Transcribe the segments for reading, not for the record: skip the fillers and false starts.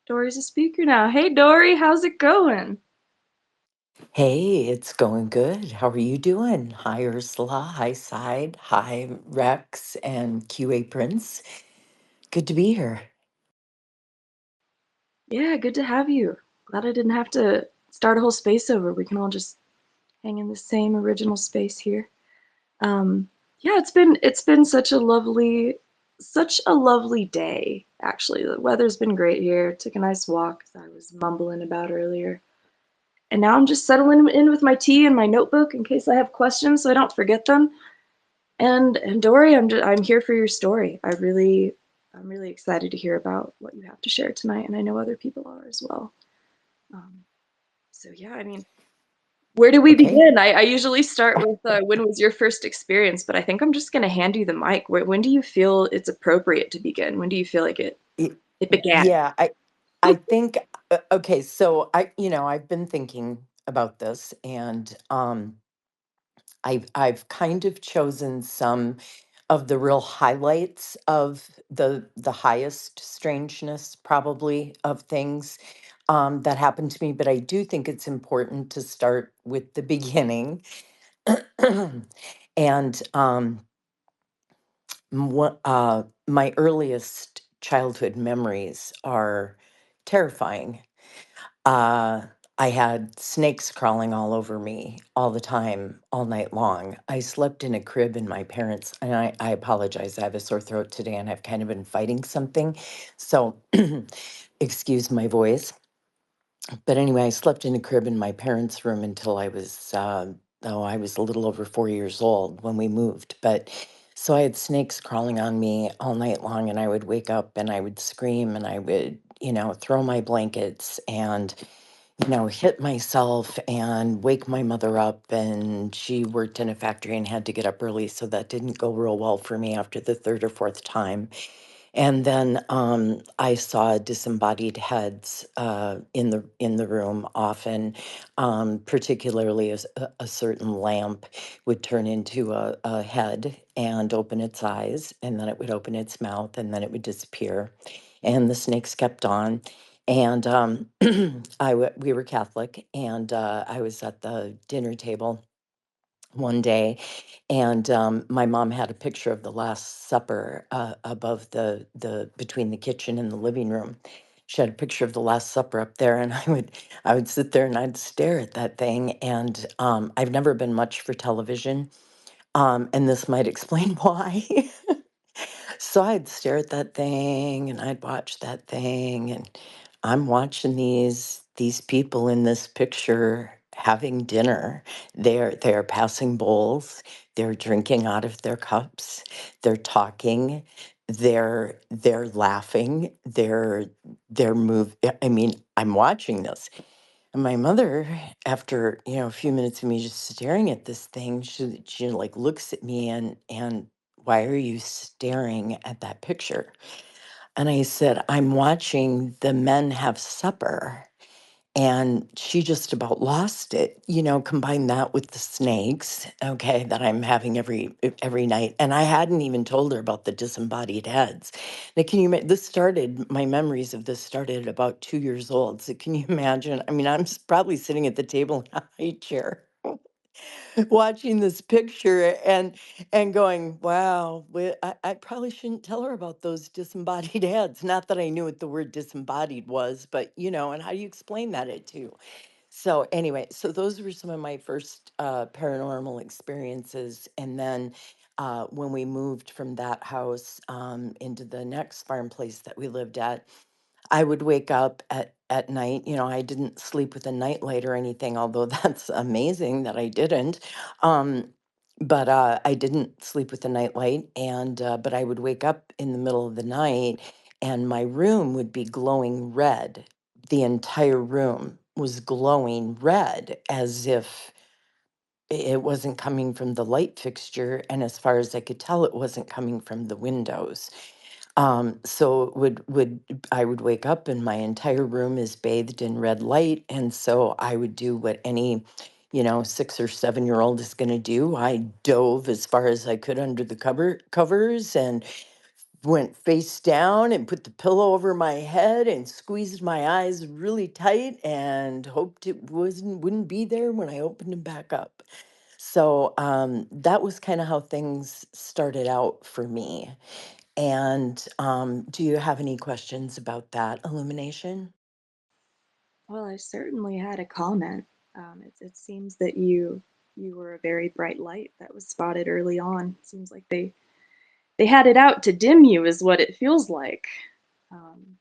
Dory's a speaker now. Hey, Dory, how's it going? Hey, it's going good. How are you doing? Hi, Ursula. Hi, Side. Hi, Rex and QA Prince. Good to be here. Yeah, good to have you. Glad I didn't have to start a whole space over. We can all just hang in the same original space here. Um, yeah, it's been such a lovely day, actually. The weather's been great here. Took a nice walk, as I was mumbling about earlier. And now I'm just settling in with my tea and my notebook in case I have questions so I don't forget them. And Dory, I'm here for your story. I'm really excited to hear about what you have to share tonight, and I know other people are as well. Um, so yeah, I mean, where do we Okay. begin? I usually start with when was your first experience, but I think I'm just going to hand you the mic. When do you feel it's appropriate to begin? When do you feel like Y- it began? Yeah, I think okay, so I've been thinking about this and I've kind of chosen some of the real highlights of the highest strangeness probably of things that happened to me, but I do think it's important to start with the beginning. And my earliest childhood memories are terrifying. Uh, I had snakes crawling all over me all the time, all night long. I slept in a crib in my parents', and I apologize. I have a sore throat today, and I've kind of been fighting something. So, excuse my voice. But anyway, I slept in a crib in my parents' room until I was a little over 4 years old when we moved. But so I had snakes crawling on me all night long, and I would wake up and I would scream and I would, throw my blankets and, hit myself and wake my mother up. And she worked in a factory and had to get up early. So that didn't go real well for me after the third or fourth time. And then I saw disembodied heads in the room often, particularly as a certain lamp would turn into a head and open its eyes, and then it would open its mouth, and then it would disappear. And the snakes kept on. And we were Catholic, and I was at the dinner table one day, and my mom had a picture of the Last Supper above the between the kitchen and the living room. She had a picture of the Last Supper up there, and I would sit there and I'd stare at that thing. And I've never been much for television, and this might explain why. So I'd stare at that thing and I'd watch that thing, and I'm watching these people in this picture having dinner. They're passing bowls, they're drinking out of their cups, they're talking, they're laughing, they're move I mean, I'm watching this. And my mother, after, a few minutes of me just staring at this thing, she like looks at me and why are you staring at that picture? And I said, I'm watching the men have supper. And she just about lost it, combine that with the snakes, okay, that I'm having every night. And I hadn't even told her about the disembodied heads. Now, can you my memories of this started at about 2 years old. So can you imagine? I mean, probably sitting at the table in a high chair watching this picture and going, wow, I probably shouldn't tell her about those disembodied heads. Not that I knew what the word disembodied was, but and how do you explain that it too? So anyway, so those were some of my first paranormal experiences. And then when we moved from that house into the next farm place that we lived at, I would wake up at night. I didn't sleep with a nightlight or anything, although that's amazing that I didn't. Um, but I didn't sleep with a nightlight, and but I would wake up in the middle of the night, and my room would be glowing red. The entire room was glowing red, as if it wasn't coming from the light fixture, and as far as I could tell, it wasn't coming from the windows. So I would wake up and my entire room is bathed in red light. And so I would do what any, 6 or 7 year old is going to do. I dove as far as I could under the covers and went face down and put the pillow over my head and squeezed my eyes really tight and hoped it wouldn't be there when I opened them back up. So that was kind of how things started out for me. And do you have any questions about that illumination? Well, I certainly had a comment. It seems that you were a very bright light that was spotted early on. Seems like they had it out to dim you, is what it feels like. Um,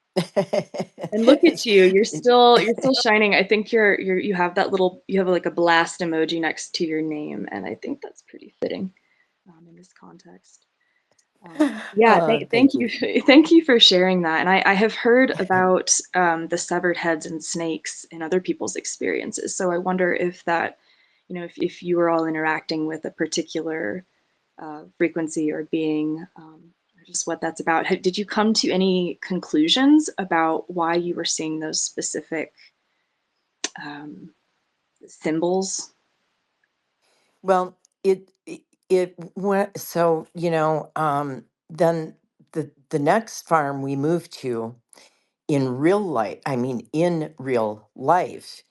and look at you, you're still shining. I think you have that little you have like a blast emoji next to your name, and I think that's pretty fitting in this context. Yeah, thank Thank you, you. thank you for sharing that. And I have heard about the severed heads and snakes in other people's experiences. So I wonder if that, if you were all interacting with a particular frequency or being, or just what that's about. Did you come to any conclusions about why you were seeing those specific um, symbols? Well, it went so, then the next farm we moved to in real life, I mean in real life,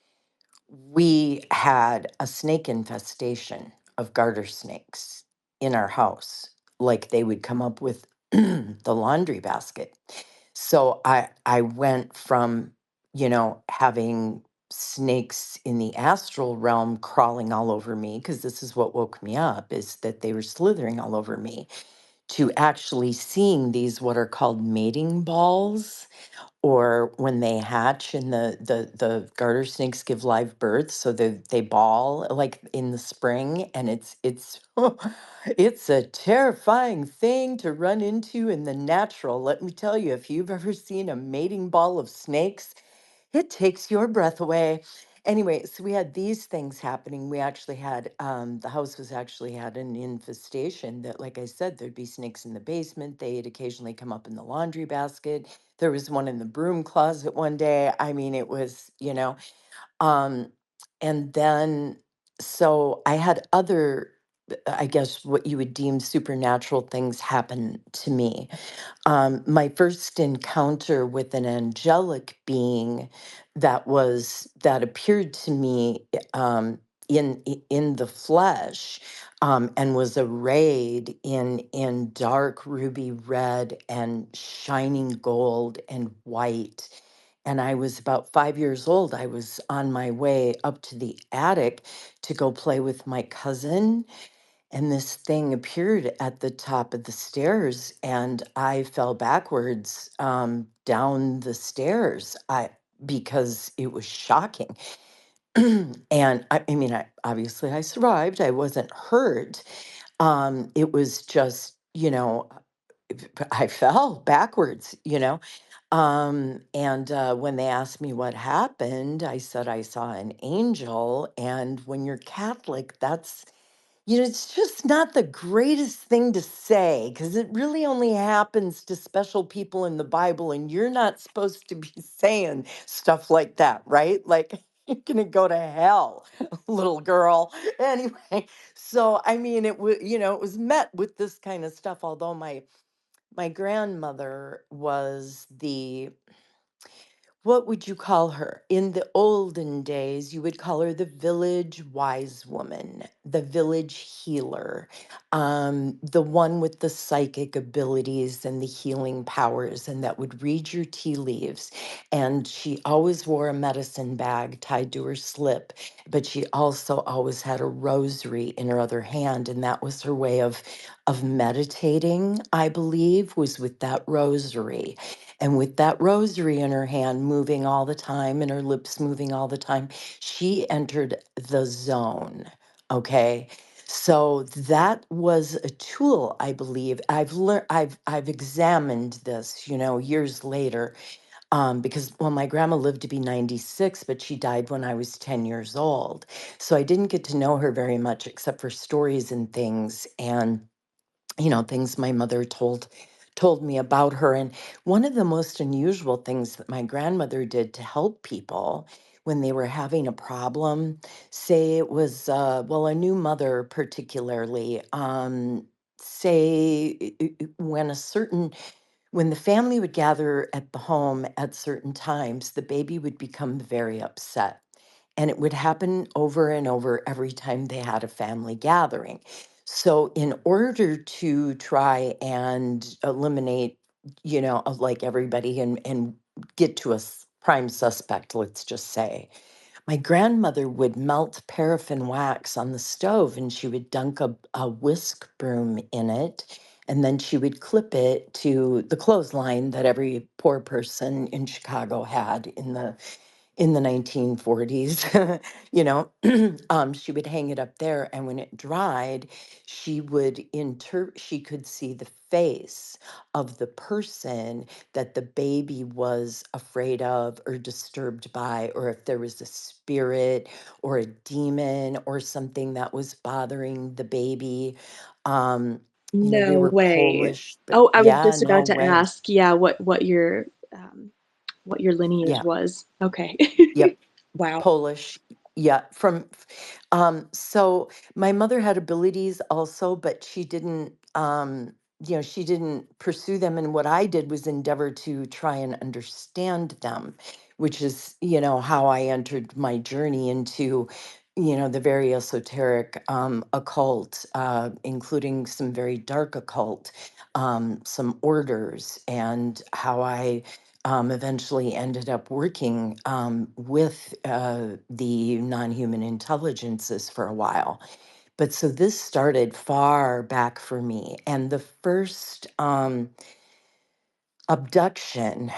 we had a snake infestation of garter snakes in our house. Like they would come up with the laundry basket. So I went from, having snakes in the astral realm crawling all over me, because this is what woke me up, is that they were slithering all over me, to actually seeing these what are called mating balls, or when they hatch and the garter snakes give live birth, so they ball like in the spring, and it's it's a terrifying thing to run into in the natural. Let me tell you, if you've ever seen a mating ball of snakes, it takes your breath away. Anyway, so we had these things happening. We actually had the house was actually had an infestation that, like I said, there'd be snakes in the basement. They'd occasionally come up in the laundry basket. There was one in the broom closet one day. I mean, it was, um, and then so I had other, I guess, what you would deem supernatural things happen to me. My first encounter with an angelic being that appeared to me in the flesh, and was arrayed in dark ruby red and shining gold and white. And I was about 5 years old. I was on my way up to the attic to go play with my cousin, and this thing appeared at the top of the stairs, and I fell backwards down the stairs. Because it was shocking. And I mean, I survived. I wasn't hurt. It was just, I fell backwards, and when they asked me what happened, I said I saw an angel. And when you're Catholic, it's just not the greatest thing to say, because it really only happens to special people in the Bible, and you're not supposed to be saying stuff like that, right? Like, you're gonna go to hell, little girl. Anyway, so I mean, it was met with this kind of stuff. Although my grandmother was the, what would you call her? In the olden days, you would call her the village wise woman, the village healer, the one with the psychic abilities and the healing powers, and that would read your tea leaves. And she always wore a medicine bag tied to her slip, but she also always had a rosary in her other hand, and that was her way of meditating, I believe, was with that rosary. And with that rosary in her hand, moving all the time, and her lips moving all the time, she entered the zone. Okay. So that was a tool, I believe. I've learned, I've examined this, years later, because, well, my grandma lived to be 96, but she died when I was 10 years old. So I didn't get to know her very much except for stories and things. And things my mother told me about her. And one of the most unusual things that my grandmother did to help people when they were having a problem, say it was well, a new mother particularly, say when a certain When the family would gather at the home at certain times, the baby would become very upset. And it would happen over and over every time they had a family gathering. So, in order to try and eliminate, like everybody and get to a prime suspect, let's just say, my grandmother would melt paraffin wax on the stove and she would dunk a whisk broom in it. And then she would clip it to the clothesline that every poor person in Chicago had in the 1940s. She would hang it up there, and when it dried, she could see the face of the person that the baby was afraid of or disturbed by, or if there was a spirit or a demon or something that was bothering the baby. um we No were way. Polish, but Oh, I was yeah, just no about to way. ask, yeah, um, what your lineage Yeah. was. Okay. Yep. Wow. Polish. Yeah, so my mother had abilities also, but she didn't pursue them, and what I did was endeavor to try and understand them, which is, how I entered my journey into, the very esoteric occult, including some very dark occult, some orders, and how I eventually ended up working with the non human intelligences for a while. But so this started far back for me. And the first abduction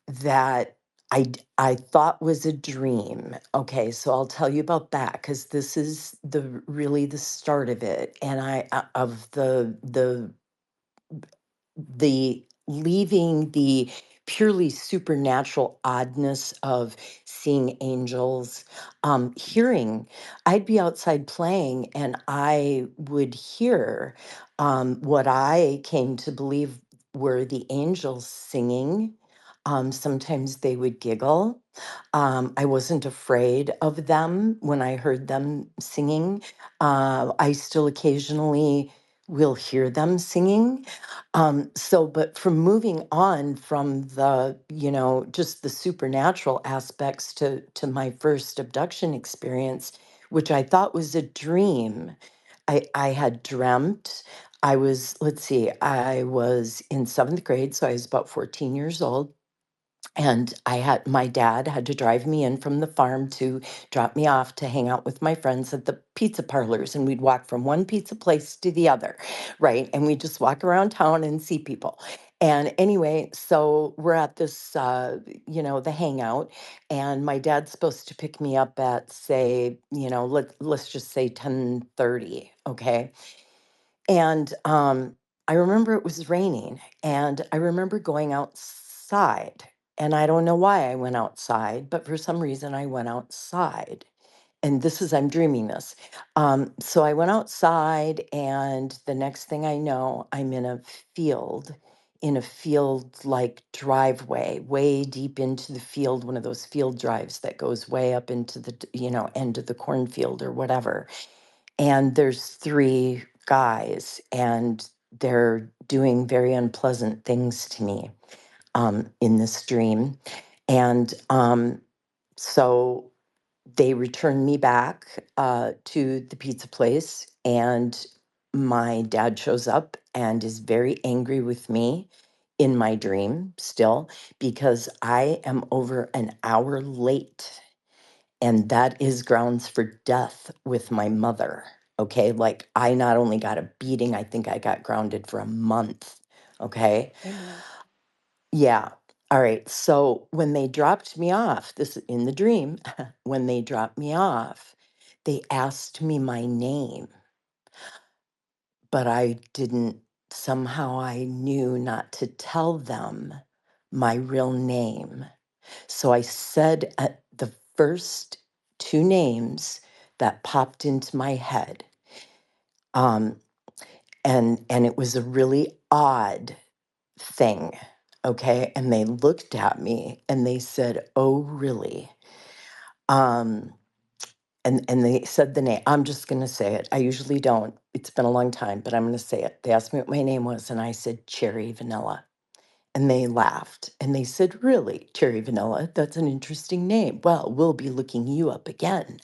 that I thought was a dream. Okay, so I'll tell you about that because this is really the start of it, and of the leaving the purely supernatural oddness of seeing angels, hearing. I'd be outside playing and I would hear what I came to believe were the angels singing. Sometimes they would giggle. I wasn't afraid of them when I heard them singing. I still occasionally will hear them singing. But from moving on from just the supernatural aspects to my first abduction experience, which I thought was a dream. I had dreamt. Let's see, I was in seventh grade, so I was about 14 years old. And my dad had to drive me in from the farm to drop me off to hang out with my friends at the pizza parlors. And we'd walk from one pizza place to the other, right? And we'd just walk around town and see people. And anyway, so we're at this, the hangout, and my dad's supposed to pick me up at, say, let's just say 10:30, okay? And I remember it was raining, and I remember going outside. And I don't know why I went outside, but for some reason I went outside. And I'm dreaming this. So I went outside, and the next thing I know, I'm field, in a field like driveway, way deep into the field, one of those field drives that goes way up into the, end of the cornfield or whatever. And there's three guys, and they're doing very unpleasant things to me in this dream. And so they return me back to the pizza place, and my dad shows up and is very angry with me in my dream still because I am over an hour late, and that is grounds for death with my mother. Okay. Like, I not only got a beating, I think I got grounded for a month. Okay. Oh no. Yeah. All right. So when they dropped me off, this in the dream, when they dropped me off, they asked me my name, but I didn't, somehow I knew not to tell them my real name. So I said the first two names that popped into my head. Um, and it was a really odd thing. Okay. And they looked at me and they said, "Oh, really?" Um, and they said the name. I'm just going to say it. I usually don't. It's been a long time, but I'm going to say it. They asked me what my name was, and I said Cherry Vanilla. And they laughed and they said, "Really, Cherry Vanilla? That's an interesting name. Well, we'll be looking you up again."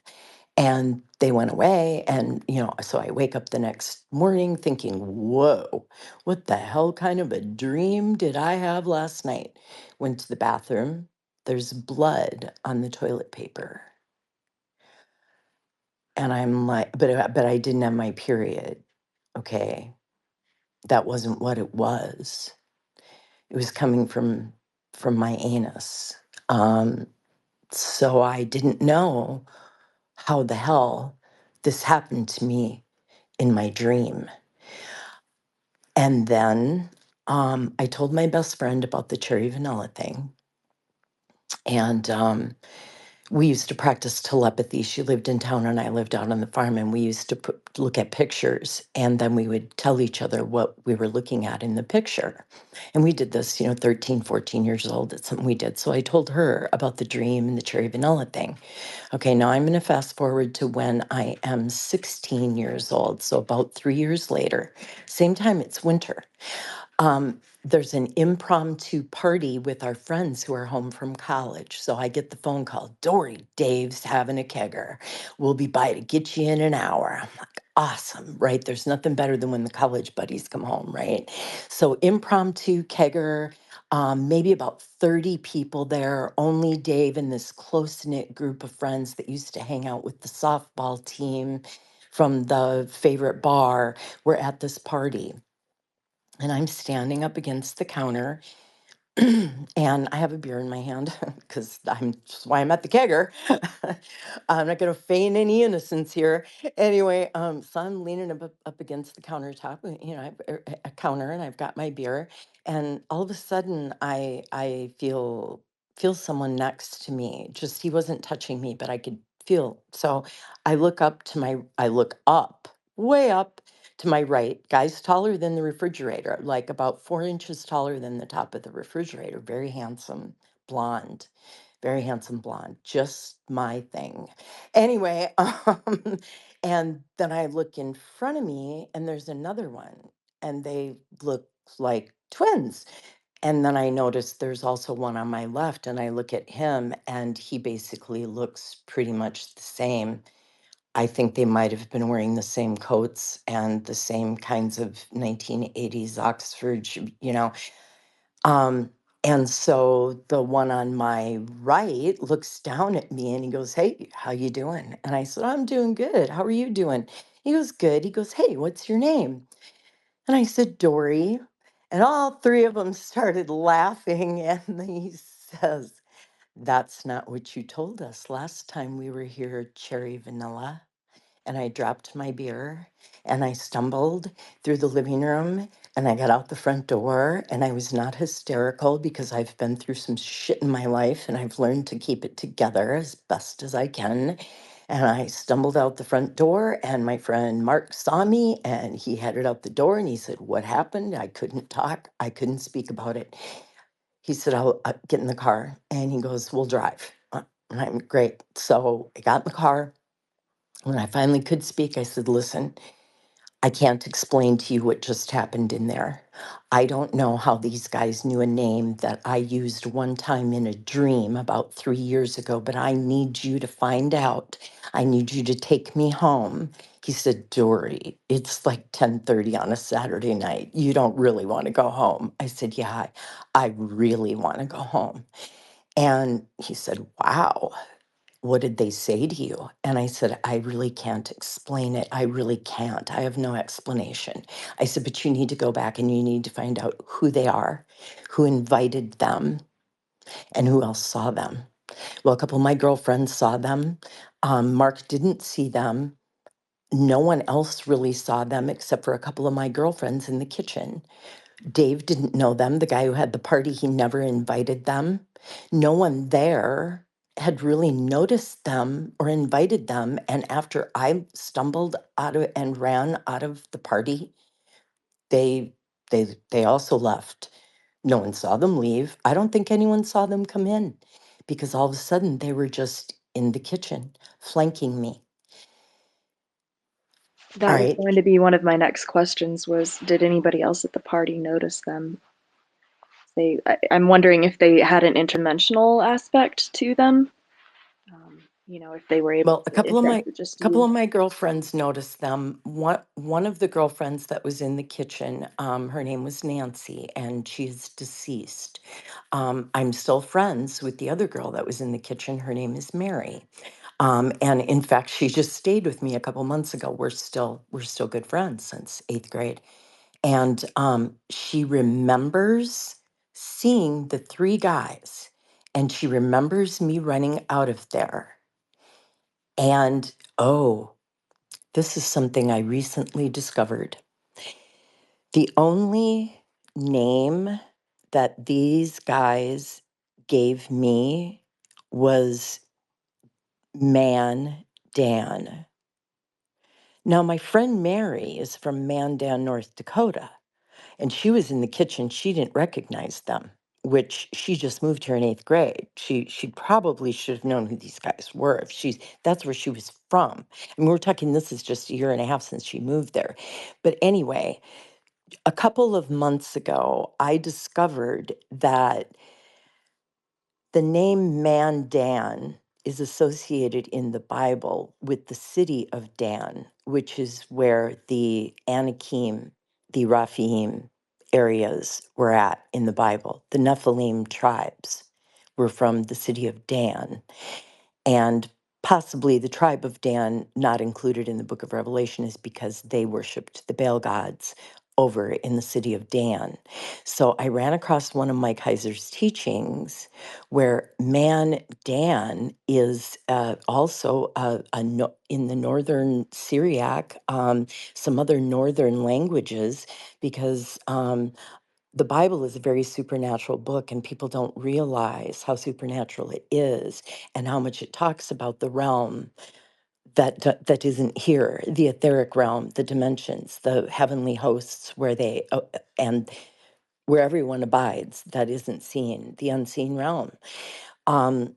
And they went away. And, so I wake up the next morning thinking, whoa, what the hell kind of a dream did I have last night? Went to the bathroom. There's blood on the toilet paper. And I'm like, but I didn't have my period. Okay. That wasn't what it was. It was coming from my anus. Um, so I didn't know how the hell this happened to me in my dream. And then I told my best friend about the cherry vanilla thing. And we used to practice telepathy. She lived in town and I lived out on the farm. And we used to look at pictures. And then we would tell each other what we were looking at in the picture. And we did this, 13, 14 years old. It's something we did. So I told her about the dream and the cherry vanilla thing. Okay, now I'm going to fast forward to when I am 16 years old. So about 3 years later, same time, it's winter. There's an impromptu party with our friends who are home from college. So I get the phone call, "Dori, Dave's having a kegger. We'll be by to get you in an hour." I'm like, awesome, right? There's nothing better than when the college buddies come home, right? So impromptu kegger, maybe about 30 people there, only Dave and this close-knit group of friends that used to hang out with the softball team from the favorite bar were at this party. And I'm standing up against the counter and I have a beer in my hand because that's why I'm at the kegger. I'm not going to feign any innocence here. Anyway, so I'm leaning up against the countertop, a counter, and I've got my beer. And all of a sudden, I feel someone next to me. Just he wasn't touching me, but I could feel. So I look up, way up to my right, guy's taller than the refrigerator, like about 4 inches taller than the top of the refrigerator. Very handsome blonde, just my thing. Anyway, and then I look in front of me and there's another one and they look like twins. And then I notice there's also one on my left and I look at him and he basically looks pretty much the same. I think they might have been wearing the same coats and the same kinds of 1980s Oxford, Um, and so the one on my right looks down at me and he goes, "Hey, how you doing?" And I said, "I'm doing good. How are you doing?" He goes, "Good." He goes, "Hey, what's your name?" And I said, "Dori." And all three of them started laughing. And then he says, "That's not what you told us last time we were here, Cherry Vanilla." And I dropped my beer and I stumbled through the living room and I got out the front door and I was not hysterical because I've been through some shit in my life and I've learned to keep it together as best as I can. And I stumbled out the front door and my friend Mark saw me and he headed out the door and he said, "What happened?" I couldn't talk. I couldn't speak about it. He said, "I'll get in the car." And he goes, "We'll drive." And I'm great. So I got in the car. When I finally could speak, I said, "Listen, I can't explain to you what just happened in there. I don't know how these guys knew a name that I used one time in a dream about 3 years ago, but I need you to find out. I need you to take me home." He said, "Dori, it's like 10:30 on a Saturday night. You don't really want to go home." I said, "Yeah, I really want to go home." And he said, "Wow. What did they say to you?" And I said, "I really can't explain it. I really can't. I have no explanation." I said, "But you need to go back and you need to find out who they are, who invited them, and who else saw them." Well, a couple of my girlfriends saw them. Mark didn't see them. No one else really saw them except for a couple of my girlfriends in the kitchen. Dave didn't know them. The guy who had the party, he never invited them. No one there had really noticed them or invited them. And after I stumbled out of and ran out of the party, they they also left. No one saw them leave. I don't think anyone saw them come in because all of a sudden they were just in the kitchen flanking me. All That was right. going to be one of my next questions was, did anybody else at the party notice them? I'm wondering if they had an interdimensional aspect to them. If they were able Well, to interact with just couple you. of my girlfriends noticed them. One of the girlfriends that was in the kitchen, her name was Nancy, and she's deceased. I'm still friends with the other girl that was in the kitchen. Her name is Mary. And in fact, she just stayed with me a couple months ago. We're still good friends since 8th grade. And she remembers seeing the three guys, and she remembers me running out of there. And oh, this is something I recently discovered. The only name that these guys gave me was Man Dan. Now, my friend Mary is from Mandan, North Dakota, and she was in the kitchen. She didn't recognize them, which she just moved here in 8th grade. She probably should have known who these guys were if that's where she was from. I mean, we're talking this is just a year and a half since she moved there. But anyway, a couple of months ago, I discovered that the name Mandan is associated in the Bible with the city of Dan, which is where the Anakim, the Raphaim areas were at in the Bible. The Nephilim tribes were from the city of Dan, and possibly the tribe of Dan, not included in the book of Revelation, is because they worshiped the Baal gods over in the city of Dan. So I ran across one of Mike Heiser's teachings where Man Dan is also in the northern Syriac, some other northern languages, because the Bible is a very supernatural book, and people don't realize how supernatural it is and how much it talks about the realm that isn't here, the etheric realm, the dimensions, the heavenly hosts where and where everyone abides that isn't seen, the unseen realm. Um,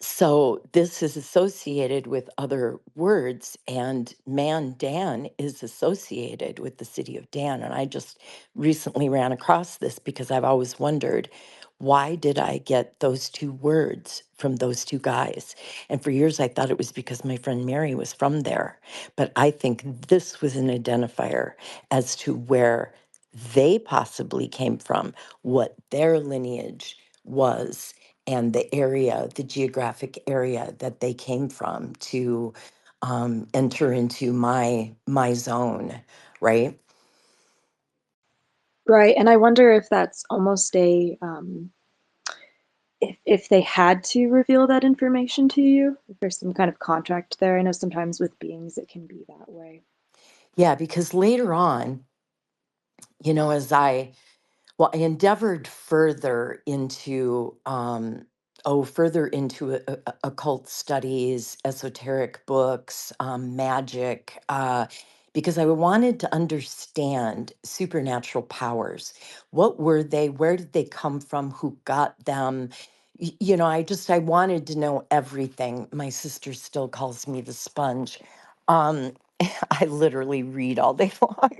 so this is associated with other words, and Man Dan is associated with the city of Dan. And I just recently ran across this because I've always wondered, why did I get those two words from those two guys? And for years I thought it was because my friend Mary was from there. But I think this was an identifier as to where they possibly came from, what their lineage was, and the area, the geographic area that they came from to enter into my zone, right? Right, and I wonder if that's almost a if they had to reveal that information to you, if there's some kind of contract there. I know sometimes with beings it can be that way. Yeah, because later on, as I endeavored further into occult studies, esoteric books, magic, because I wanted to understand supernatural powers. What were they? Where did they come from? Who got them? I wanted to know everything. My sister still calls me the sponge. Um, I literally read all day long.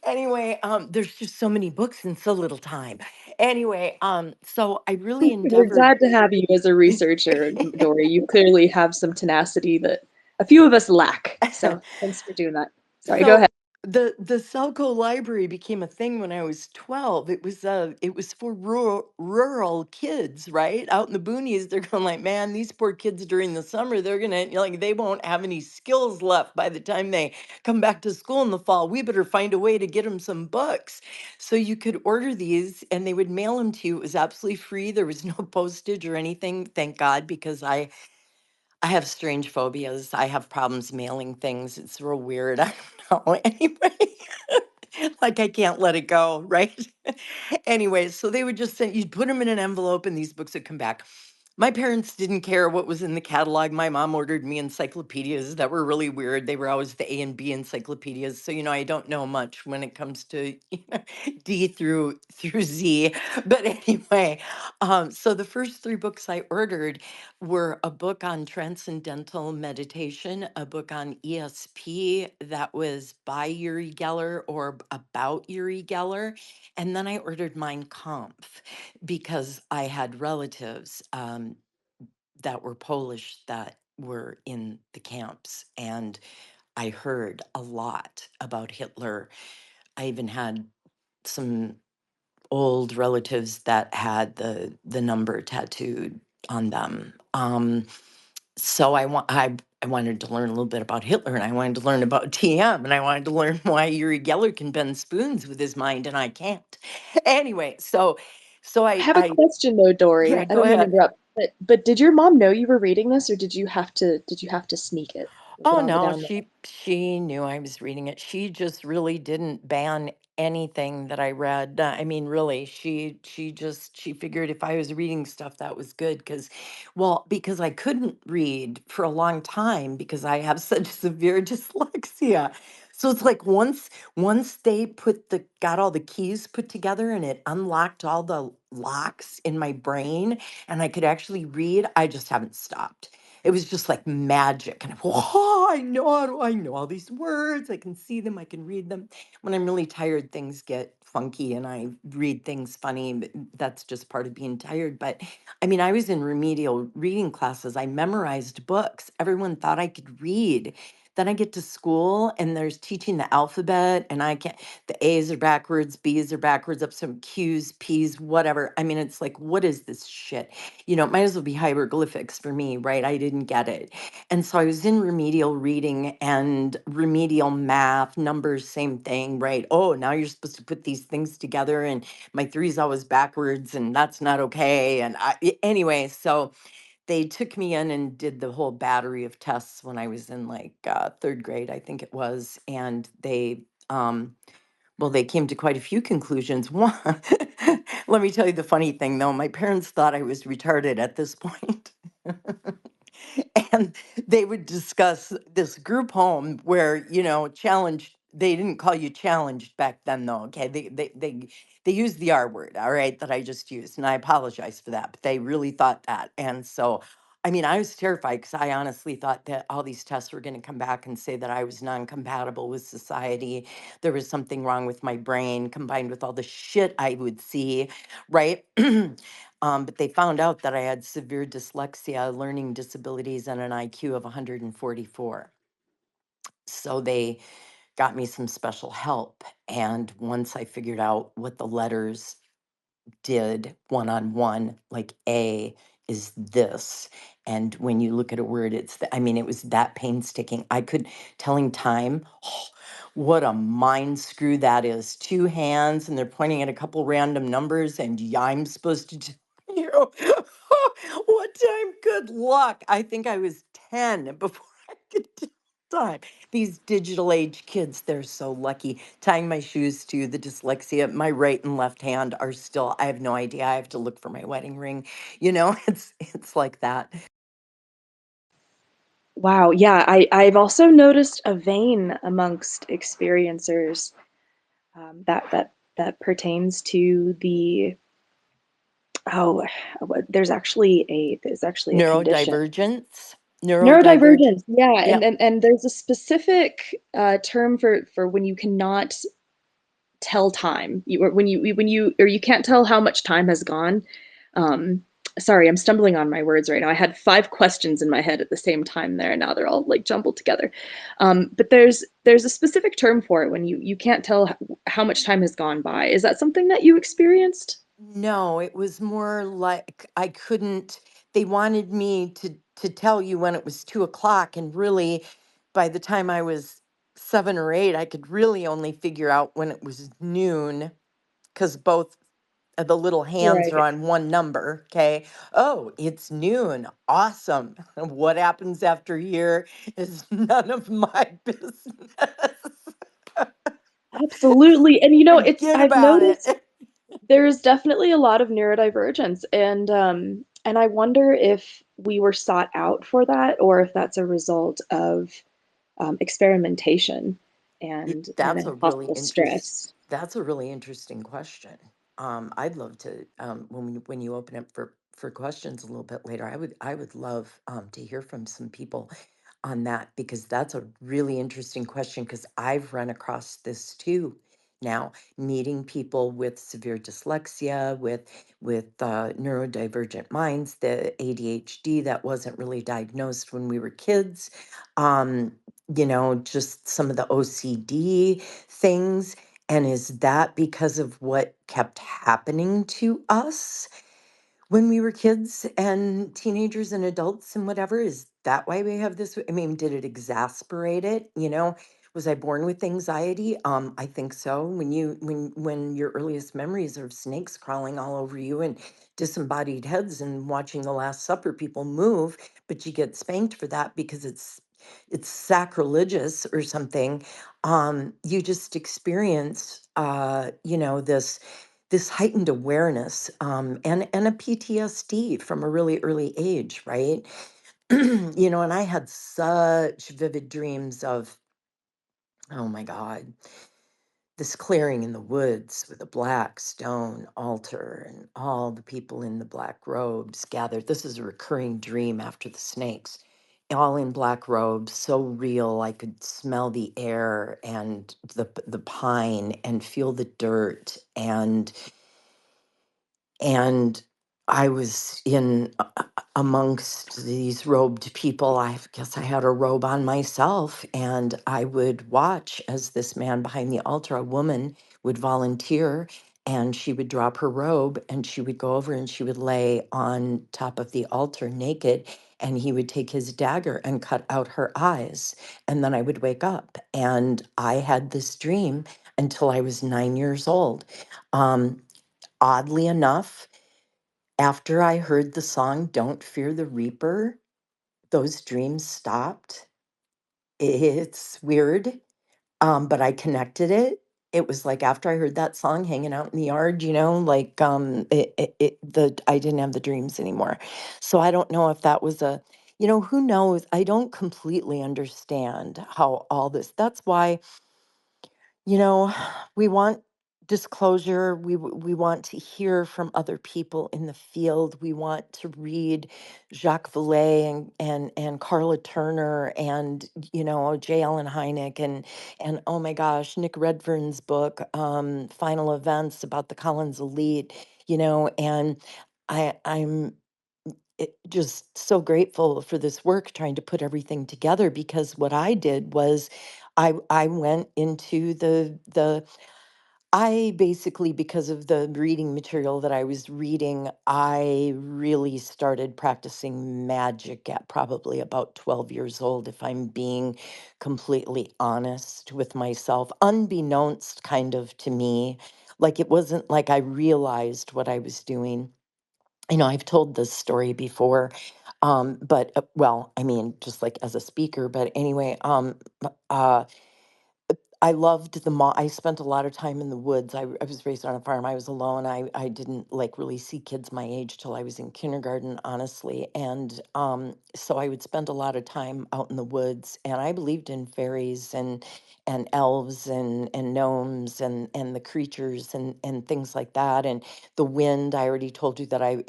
Anyway, there's just so many books and so little time. Anyway, so I really We're endeavored. glad to have you as a researcher, Dori. You clearly have some tenacity that a few of us lack. So thanks for doing that. Sorry, go ahead. So the Selco library became a thing when I was 12. It was for rural kids, right? Out in the boonies, they're going like, man, these poor kids during the summer, they're gonna like they won't have any skills left by the time they come back to school in the fall. We better find a way to get them some books. So you could order these and they would mail them to you. It was absolutely free. There was no postage or anything, thank God, because I have strange phobias. I have problems mailing things. It's real weird. I don't know. Anyway, like I can't let it go, right? Anyway, so they would just send you'd put them in an envelope and these books would come back. My parents didn't care what was in the catalog. My mom ordered me encyclopedias that were really weird. They were always the A and B encyclopedias. So, I don't know much when it comes to D through Z. But anyway, so the first three books I ordered were a book on transcendental meditation, a book on ESP that was by Uri Geller or about Uri Geller, and then I ordered Mein Kampf because I had relatives that were Polish that were in the camps, and I heard a lot about Hitler. I even had some old relatives that had the number tattooed on them. So I wanted to learn a little bit about Hitler, and I wanted to learn about TM, and I wanted to learn why Uri Geller can bend spoons with his mind and I can't. Anyway, so I I have a I question though, yeah, Dory. I go don't mean to ahead. interrupt, but did your mom know you were reading this, or did you have to sneak it? Was it Oh on the no, down low? she knew I was reading it. She just really didn't ban anything that I read. I mean, really, she figured if I was reading stuff that was good because I couldn't read for a long time because I have such severe dyslexia. So it's like once they got all the keys put together and it unlocked all the locks in my brain and I could actually read, I just haven't stopped. It was just like magic. And I know all these words. I can see them. I can read them. When I'm really tired, things get funky and I read things funny. That's just part of being tired. But I mean, I was in remedial reading classes. I memorized books. Everyone thought I could read. Then I get to school and there's teaching the alphabet and I can't, the A's are backwards, B's are backwards, up some Q's, P's, whatever. I mean, it's like, what is this shit? It might as well be hieroglyphics for me, right? I didn't get it. And so I was in remedial reading and remedial math, numbers, same thing, right? Oh, now you're supposed to put these things together and my three's always backwards and that's not okay. And anyway, so they took me in and did the whole battery of tests when I was in like third grade, I think it was. And they came to quite a few conclusions. One, let me tell you the funny thing though. My parents thought I was retarded at this point. And they would discuss this group home where, challenged, they didn't call you challenged back then though. Okay. They used the R word, all right, that I just used. And I apologize for that, but they really thought that. And so, I mean, I was terrified because I honestly thought that all these tests were going to come back and say that I was non-compatible with society. There was something wrong with my brain combined with all the shit I would see, right? But they found out that I had severe dyslexia, learning disabilities, and an IQ of 144. So they got me some special help. And once I figured out what the letters did one on one, like A is this. And when you look at a word, I mean, it was that painstaking. Telling time, what a mind screw that is. Two hands, and they're pointing at a couple random numbers, and I'm supposed to, what time? Good luck. I think I was 10 before I could tell time. These digital age kids, they're so lucky. Tying my shoes to the dyslexia, my right and left hand are still, I have no idea. I have to look for my wedding ring. It's like that. Wow, yeah, I've also noticed a vein amongst experiencers that pertains to the oh, there's actually a condition. Neurodivergence, Neurodivergence, neurodivergent. yeah, Yeah. and there's a specific term for when you cannot tell time, or you can't tell how much time has gone. Um, Sorry, I'm stumbling on my words right now. I had five questions in my head at the same time there, and now they're all like jumbled together. But there's a specific term for it when you can't tell how much time has gone by. Is that something that you experienced? No, it was more like I couldn't, they wanted me to tell you when it was 2 o'clock. And really, by the time I was 7 or 8, I could really only figure out when it was noon because both the little hands are Right. on one number. Okay. Oh, it's noon. Awesome. What happens after here is none of my business. Absolutely. And Forget I've about noticed it. there's definitely a lot of neurodivergence, and And I wonder if we were sought out for that or if that's a result of experimentation and That's then a really possible interest. stress. That's a really interesting question. I'd love to when you open up for questions a little bit later. I would love to hear from some people on that because that's a really interesting question because I've run across this too. Now, meeting people with severe dyslexia, with neurodivergent minds, the ADHD that wasn't really diagnosed when we were kids, um, just some of the OCD things. And is that because of what kept happening to us when we were kids and teenagers and adults and whatever? Is that why we have this? I mean, did it exasperate it? Was I born with anxiety? I think so. When your earliest memories are of snakes crawling all over you and disembodied heads and watching the Last Supper people move, but you get spanked for that because it's sacrilegious or something. You just experience this heightened awareness, and a PTSD from a really early age, right? And I had such vivid dreams of, oh my God, this clearing in the woods with a black stone altar and all the people in the black robes gathered. This is a recurring dream after the snakes, all in black robes, so real. I could smell the air and the pine and feel the dirt, and I was in amongst these robed people. I guess I had a robe on myself, and I would watch as this man behind the altar, a woman, would volunteer, and she would drop her robe and she would go over and she would lay on top of the altar naked, and he would take his dagger and cut out her eyes. And then I would wake up, and I had this dream until I was 9 years old. Um, Oddly enough, after I heard the song Don't Fear the Reaper, those dreams stopped. It's weird, but I connected it. It was like after I heard that song hanging out in the yard, like I didn't have the dreams anymore. So I don't know if that was who knows? I don't completely understand how all this. That's why you know, we want disclosure. We want to hear from other people in the field. We want to read Jacques Vallée and Carla Turner and J. Allen Hynek and oh my gosh, Nick Redfern's book, Final Events, about the Collins elite. And I'm just so grateful for this work trying to put everything together, because what I did was I went into the I basically, because of the reading material that I was reading, I really started practicing magic at probably about 12 years old, if I'm being completely honest with myself, unbeknownst kind of to me. Like it wasn't like I realized what I was doing. I've told this story before, but well, I mean, just like as a speaker, but anyway, uh, I loved I spent a lot of time in the woods. I was raised on a farm. I was alone. I didn't like really see kids my age till I was in kindergarten, honestly. And so I would spend a lot of time out in the woods. And I believed in fairies and elves and gnomes and the creatures and things like that. And the wind. I already told you that I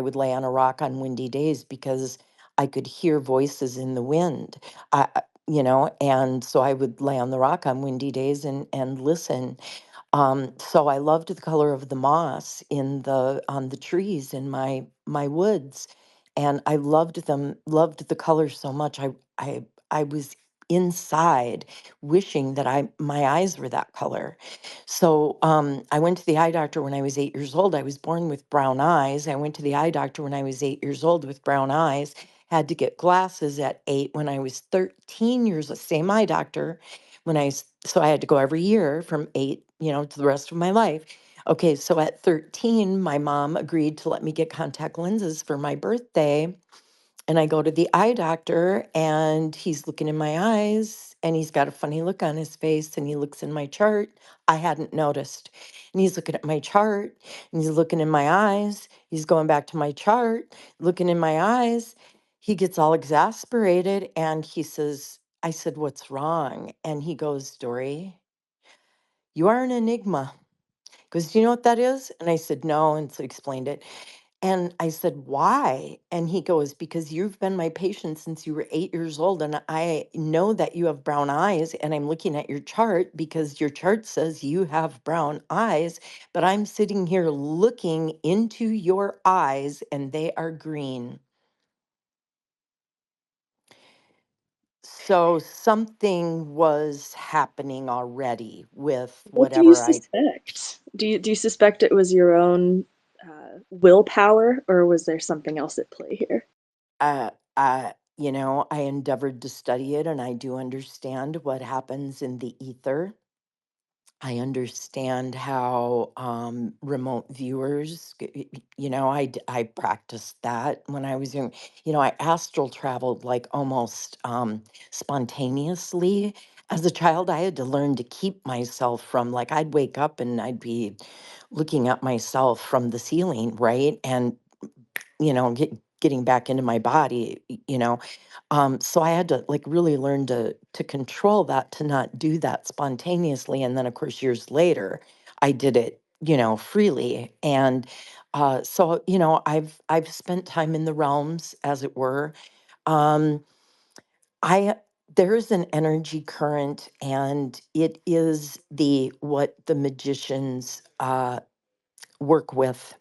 would lay on a rock on windy days because I could hear voices in the wind. And so I would lay on the rock on windy days and listen. So I loved the color of the moss in the on the trees in my woods, and I loved the color so much. I was inside wishing that my eyes were that color. So I went to the eye doctor when I was 8 years old. I was born with brown eyes. I went to the eye doctor when I was 8 years old with brown eyes. Had to get glasses at 8 when I was 13 years old. Same eye doctor so I had to go every year from 8, to the rest of my life. Okay, so at 13, my mom agreed to let me get contact lenses for my birthday. And I go to the eye doctor and he's looking in my eyes and he's got a funny look on his face and he looks in my chart. I hadn't noticed. And he's looking at my chart and he's looking in my eyes. He's going back to my chart, looking in my eyes. He gets all exasperated and he says, I said, "What's wrong?" And he goes, "Dori, you are an enigma." He goes, "Do you know what that is?" And I said, "No." And so he explained it. And I said, "Why?" And he goes, "Because you've been my patient since you were 8 years old. And I know that you have brown eyes. And I'm looking at your chart because your chart says you have brown eyes. But I'm sitting here looking into your eyes and they are green." So something was happening already with What do you whatever I suspect? Do you suspect it was your own willpower, or was there something else at play here? uh, I endeavored to study it and I do understand what happens in the ether. I understand how remote viewers, I practiced that when I was young. I astral traveled like almost spontaneously. As a child, I had to learn to keep myself from, like, I'd wake up and I'd be looking at myself from the ceiling, right? And getting back into my body, so I had to, like, really learn to control that, to not do that spontaneously. And then of course years later I did it, freely. And so I've spent time in the realms, as it were. um I There is an energy current, and it is the what the magicians work with.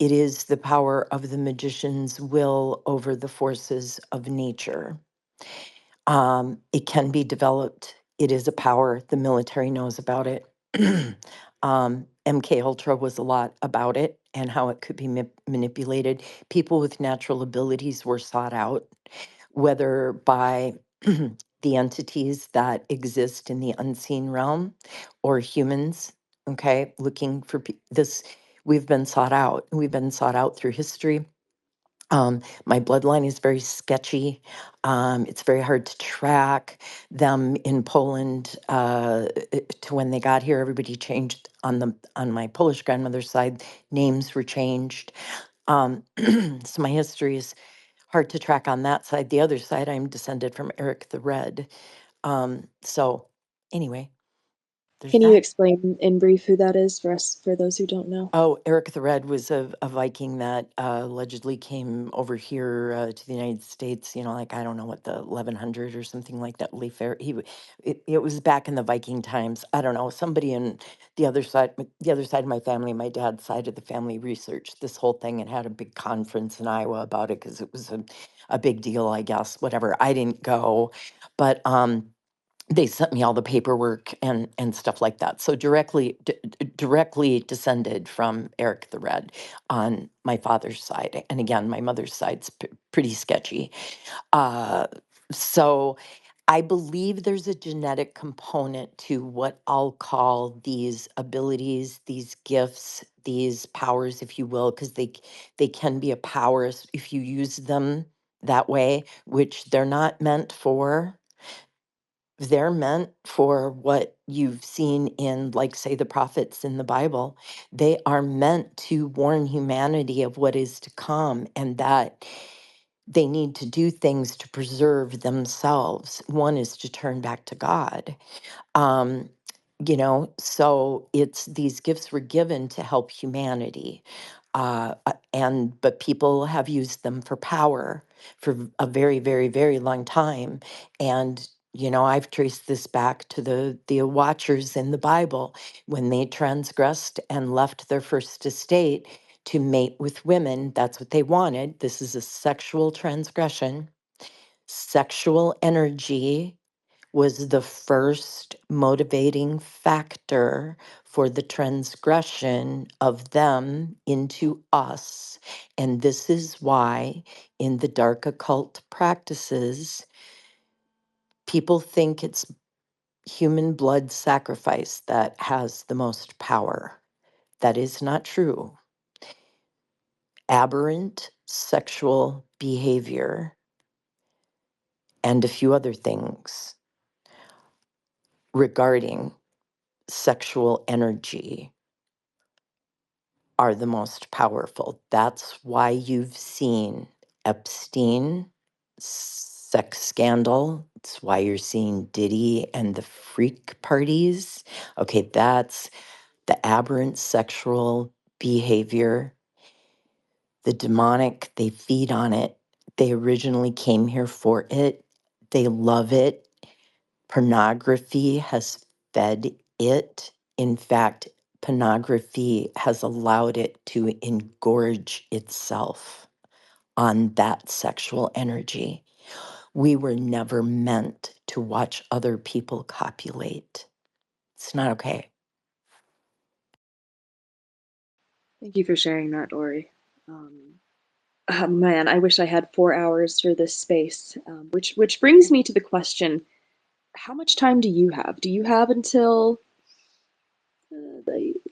It is the power of the magician's will over the forces of nature. It can be developed. It is a power. The military knows about it. MK Ultra was a lot about it and how it could be manipulated. People with natural abilities were sought out, whether by the entities that exist in the unseen realm or humans. Okay, looking for this. We've been sought out. We've been sought out through history. My bloodline is very sketchy. It's very hard to track them in Poland. To when they got here, everybody changed on my Polish grandmother's side. Names were changed. So my history is hard to track on that side. The other side, I'm descended from Eric the Red. So anyway, there's Can you that. explain in brief who that is for us, for those who don't know? Oh, Eric the Red was a Viking that allegedly came over here to the United States. Like, I don't know what, the 1100 or something like that. Fair. It was back in the Viking times. I don't know. Somebody in the other side of my family, my dad's side of the family, researched this whole thing and had a big conference in Iowa about it because it was a big deal, I guess. Whatever. I didn't go, but they sent me all the paperwork and stuff like that. So directly descended from Eric the Red on my father's side, and again, my mother's side's pretty sketchy. Uh, so I believe there's a genetic component to what I'll call these abilities, these gifts, these powers, if you will, because they can be a power if you use them that way, which they're not meant for. They're meant for what you've seen in, like, say, the prophets in the Bible. They are meant to warn humanity of what is to come and that they need to do things to preserve themselves. One is to turn back to God. um so it's these gifts were given to help humanity. And but people have used them for power for a very, very, very long time. And I've traced this back to the watchers in the Bible when they transgressed and left their first estate to mate with women. That's what they wanted. This is a sexual transgression. Sexual energy was the first motivating factor for the transgression of them into us. And this is why, in the dark occult practices, people think it's human blood sacrifice that has the most power. That is not true. aberrant sexual behavior, and a few other things regarding sexual energy are the most powerful. That's why you've seen Epstein, sex scandal. It's why you're seeing Diddy and the freak parties. Okay, that's the aberrant sexual behavior, the demonic, they feed on it. They originally came here for it. They love it. Pornography has fed it. In fact, pornography has allowed it to engorge itself on that sexual energy. We were never meant to watch other people copulate. It's not okay. Thank you for sharing that, Dori. Um, man, I wish I had 4 hours for this space. Which brings me to the question: how much time do you have? Do you have until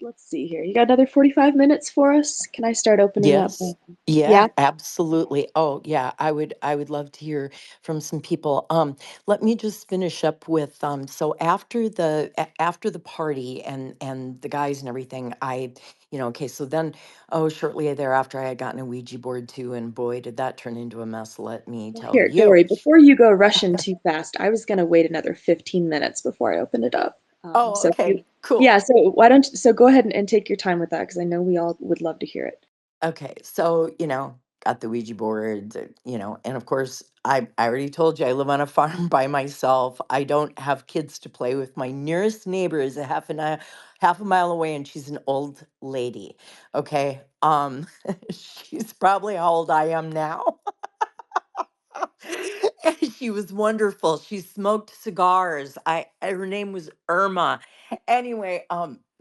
let's see here. You got another 45 minutes for us? Can I start opening up? Yes. Yeah, Yeah, absolutely. Oh, yeah, I would love to hear from some people. Let me just finish up with so after the party and the guys and everything, okay, so then shortly thereafter I had gotten a Ouija board too, and boy, did that turn into a mess, let me well, tell here, you. Dori, before you go rushing too fast, I was going to wait another 15 minutes before I opened it up. Oh, So if okay, you, cool. yeah, so why don't so go ahead and take your time with that because I know we all would love to hear it. Okay, so, got the Ouija board, and of course, I already told you I live on a farm by myself. I don't have kids to play with. My nearest neighbor is half a mile away, and she's an old lady. Okay, she's probably how old I am now. And she was wonderful. She smoked cigars. Her name was Irma. Anyway,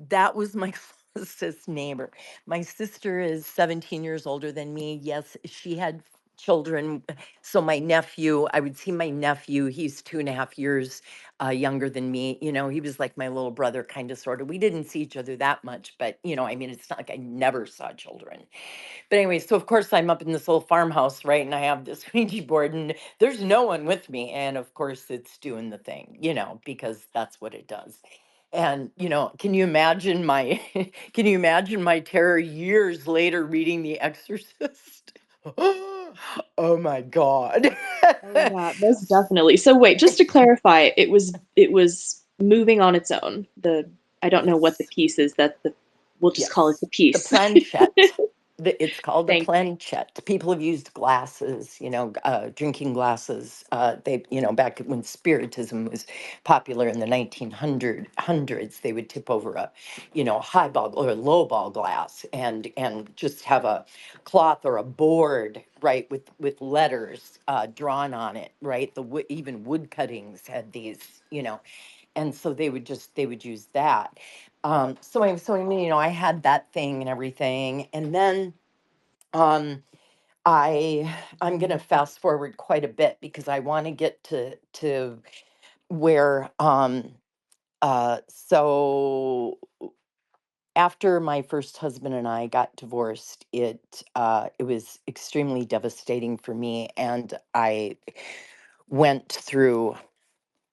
that was my closest neighbor. My sister is 17 years older than me. Yes, she had children. So my nephew, I would see my nephew. He's 2.5 years younger than me. He was like my little brother, kind of, sort of. We didn't see each other that much, but I mean, it's not like I never saw children. But anyway, so of course I'm up in this little farmhouse, right? And I have this Ouija board, and there's no one with me. And of course it's doing the thing, because that's what it does. And can you imagine my can you imagine my terror years later reading The Exorcist? Oh my God. Oh yeah, most definitely. So wait, just to clarify, it was moving on its own. The I don't know what the Yes. piece is that the we'll just call it Yes, the the piece. planchette. It's called the Thank you. planchette. People have used glasses, drinking glasses. Back when spiritism was popular in the 1900s, they would tip over a, highball or a lowball glass and just have a cloth or a board, right, with letters drawn on it, right. Even wood cuttings had these, and so they would use that. So I mean, I had that thing and everything, and then um, I'm gonna fast forward quite a bit because I want to get to where so after my first husband and I got divorced, it was extremely devastating for me, and I went through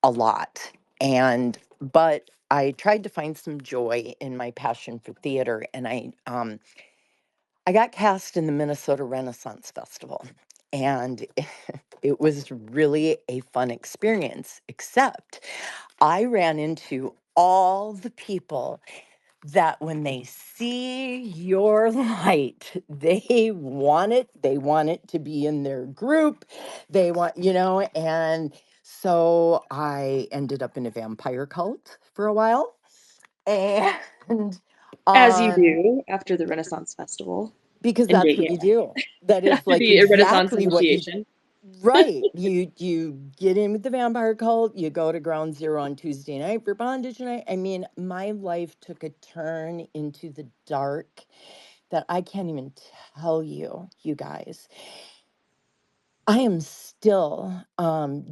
a lot. And but I tried to find some joy in my passion for theater, and I got cast in the Minnesota Renaissance Festival, and it was really a fun experience. Except I ran into all the people that when they see your light, they want it to be in their group. They want, and so I ended up in a vampire cult for a while. And As you um do after the Renaissance Festival. because And that's what you yeah, do. That is after like the Renaissance exactly what you. initiation. Right. You get in with the vampire cult, you go to ground zero on Tuesday night for bondage night. I mean, my life took a turn into the dark that I can't even tell you, you guys. I am still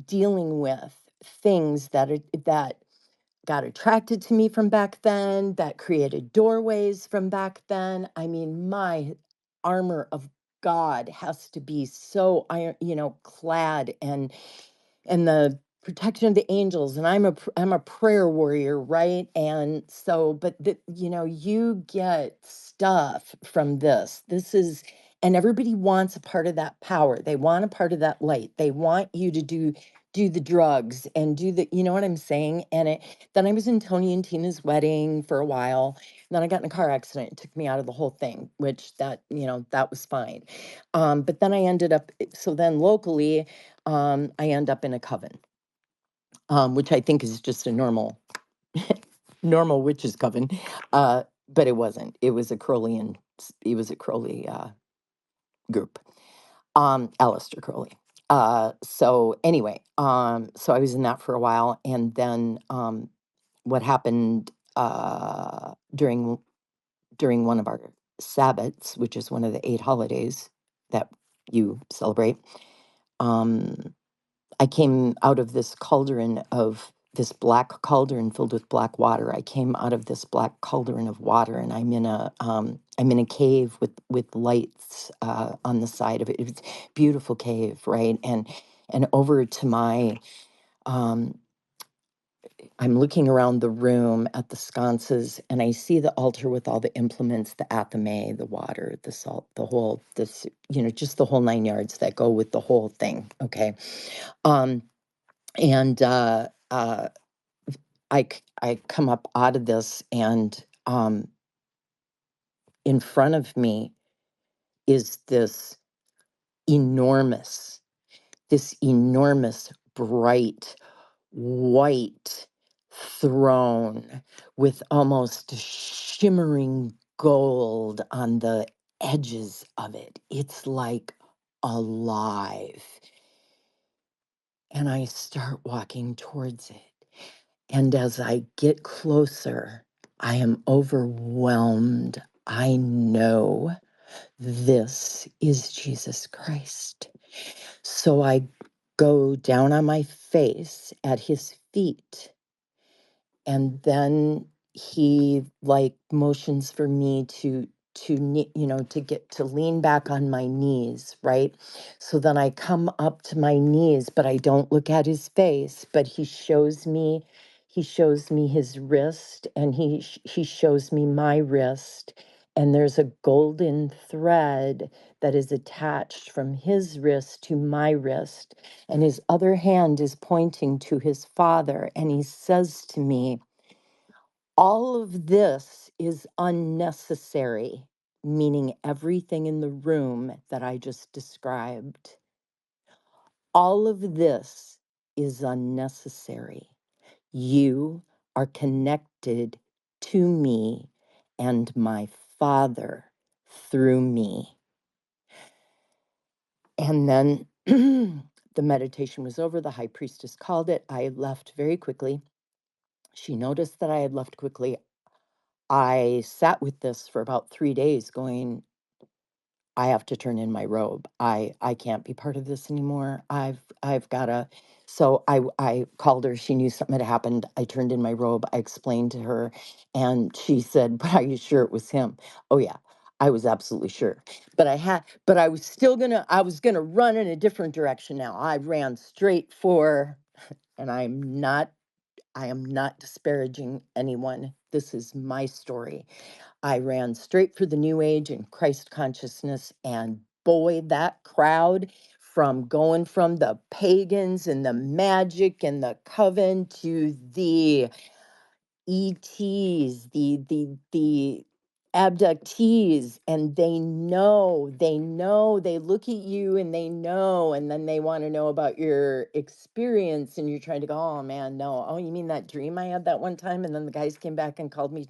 dealing with things that got attracted to me from back then, that created doorways from back then. I mean, my armor of God has to be so iron, clad, and the protection of the angels, and I'm a prayer warrior, right? And so, but you get stuff from this is, and everybody wants a part of that power. They want a part of that light. They want you to do the drugs and do the, you know what I'm saying? And then I was in Tony and Tina's wedding for a while, and then I got in a car accident. It took me out of the whole thing, which that was fine. But then I ended up, so then locally, I end up in a coven, which I think is just a normal witches coven, but it wasn't. It was a Crowley group, Aleister Crowley. So anyway, so I was in that for a while, and then what happened during one of our Sabbats, which is one of the 8 holidays that you celebrate. I came out of this black cauldron filled with black water. I came out of this black cauldron of water, and I'm in a cave with lights on the side of it. It's a beautiful cave, right? And over to my um, I'm looking around the room at the sconces, and I see the altar with all the implements, the athame, the water, the salt, the whole, just the whole 9 yards that go with the whole thing. Okay. Um, and I come up out of this, and in front of me is enormous, this enormous bright white throne with almost shimmering gold on the edges of it. It's like alive. And I start walking towards it. And as I get closer, I am overwhelmed. I know this is Jesus Christ. So I go down on my face at his feet, and then he like motions for me to get to lean back on my knees, right? So then I come up to my knees, but I don't look at his face, but he shows me his wrist, and he shows me my wrist, and there's a golden thread that is attached from his wrist to my wrist, and his other hand is pointing to his father, and he says to me, all of this is unnecessary, meaning everything in the room that I just described. All of this is unnecessary. You are connected to me and my Father through me. And then the meditation was over. The high priestess called it. I left very quickly. She noticed that I had left quickly. I sat with this for about 3 days going, I have to turn in my robe. I can't be part of this anymore. I've gotta. So I called her. She knew something had happened. I turned in my robe. I explained to her, and she said, "But are you sure it was him?" Oh yeah, I was absolutely sure. But I was still I was gonna run in a different direction now. I ran straight for, and I am not disparaging anyone. This is my story. I ran straight for the New Age and Christ consciousness, and boy, that crowd, from going from the pagans and the magic and the coven to the ETs, the abductees, and they look at you and they know, and then they want to know about your experience, and you're trying to go, oh man, no. Oh, you mean that dream I had that one time? And then the guys came back and called me.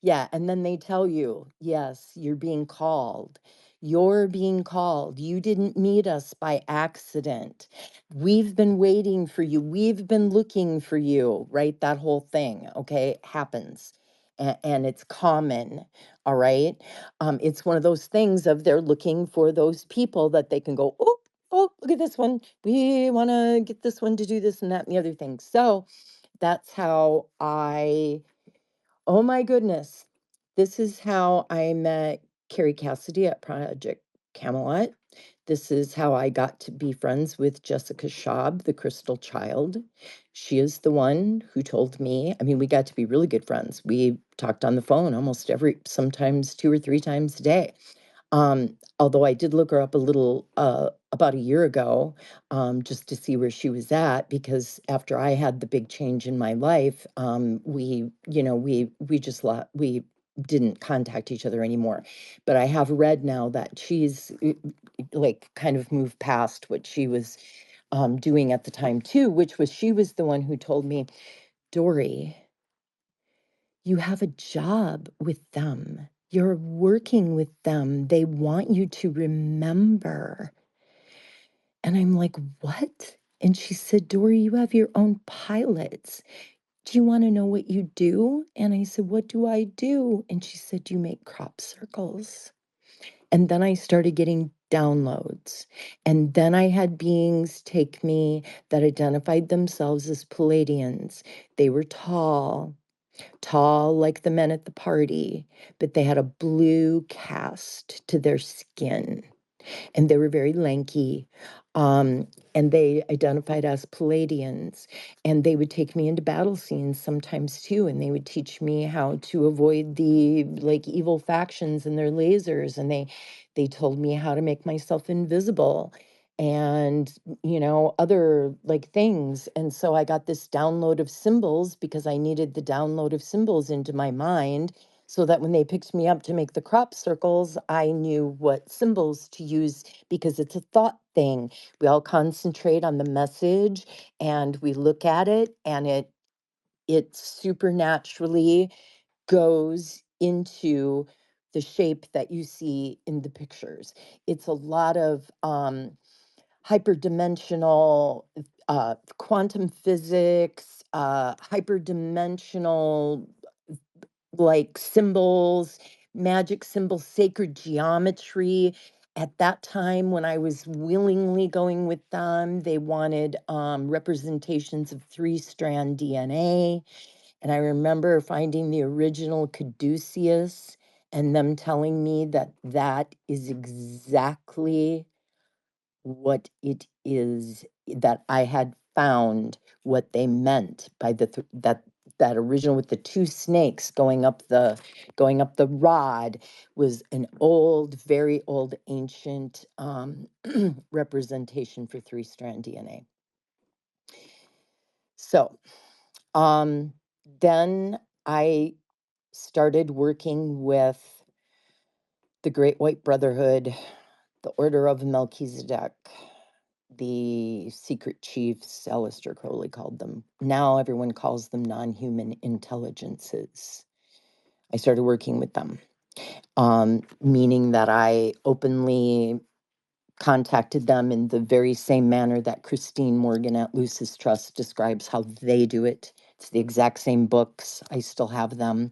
Yeah. And then they tell you, yes, you're being called. You're being called. You didn't meet us by accident. We've been waiting for you. We've been looking for you, right? That whole thing, okay, happens. And it's common, all right? It's one of those things of they're looking for those people that they can go, oh, look at this one. We want to get this one to do this and that and the other thing. So that's how oh my goodness, this is how I met Carrie Cassidy at Project Camelot. This is how I got to be friends with Jessica Schaub, the Crystal Child. She is the one who told me, I mean, we got to be really good friends. We talked on the phone almost sometimes 2 or 3 times a day. Although I did look her up a little about a year ago, just to see where she was at, because after I had the big change in my life, we didn't contact each other anymore. But I have read now that she's like kind of moved past what she was doing at the time too, which was she was the one who told me, Dori, you have a job with them. You're working with them. They want you to remember. And I'm like, what? And she said, Dori, you have your own pilots. Do you want to know what you do? And I said, what do I do? And she said, you make crop circles. And then I started getting downloads. And then I had beings take me that identified themselves as Palladians. They were tall like the men at the party, but they had a blue cast to their skin and they were very lanky. And they identified as Palladians. And they would take me into battle scenes sometimes too. And they would teach me how to avoid the like evil factions and their lasers. And they told me how to make myself invisible and other like things. And so I got this download of symbols because I needed the download of symbols into my mind so that when they picked me up to make the crop circles, I knew what symbols to use because it's a thought thing. We all concentrate on the message and we look at it and it supernaturally goes into the shape that you see in the pictures. It's a lot of hyperdimensional quantum physics, hyperdimensional like symbols, magic symbols, sacred geometry. At that time, when I was willingly going with them, they wanted representations of 3-strand DNA. And I remember finding the original caduceus and them telling me that that is exactly what it is that I had found what they meant by that original with the two snakes going up the rod was an old, very old, ancient representation for 3-strand DNA. So then I started working with the Great White Brotherhood, the Order of Melchizedek, the secret chiefs, Aleister Crowley called them. Now everyone calls them non-human intelligences. I started working with them, meaning that I openly contacted them in the very same manner that Christine Morgan at Lucis Trust describes how they do it. It's the exact same books. I still have them.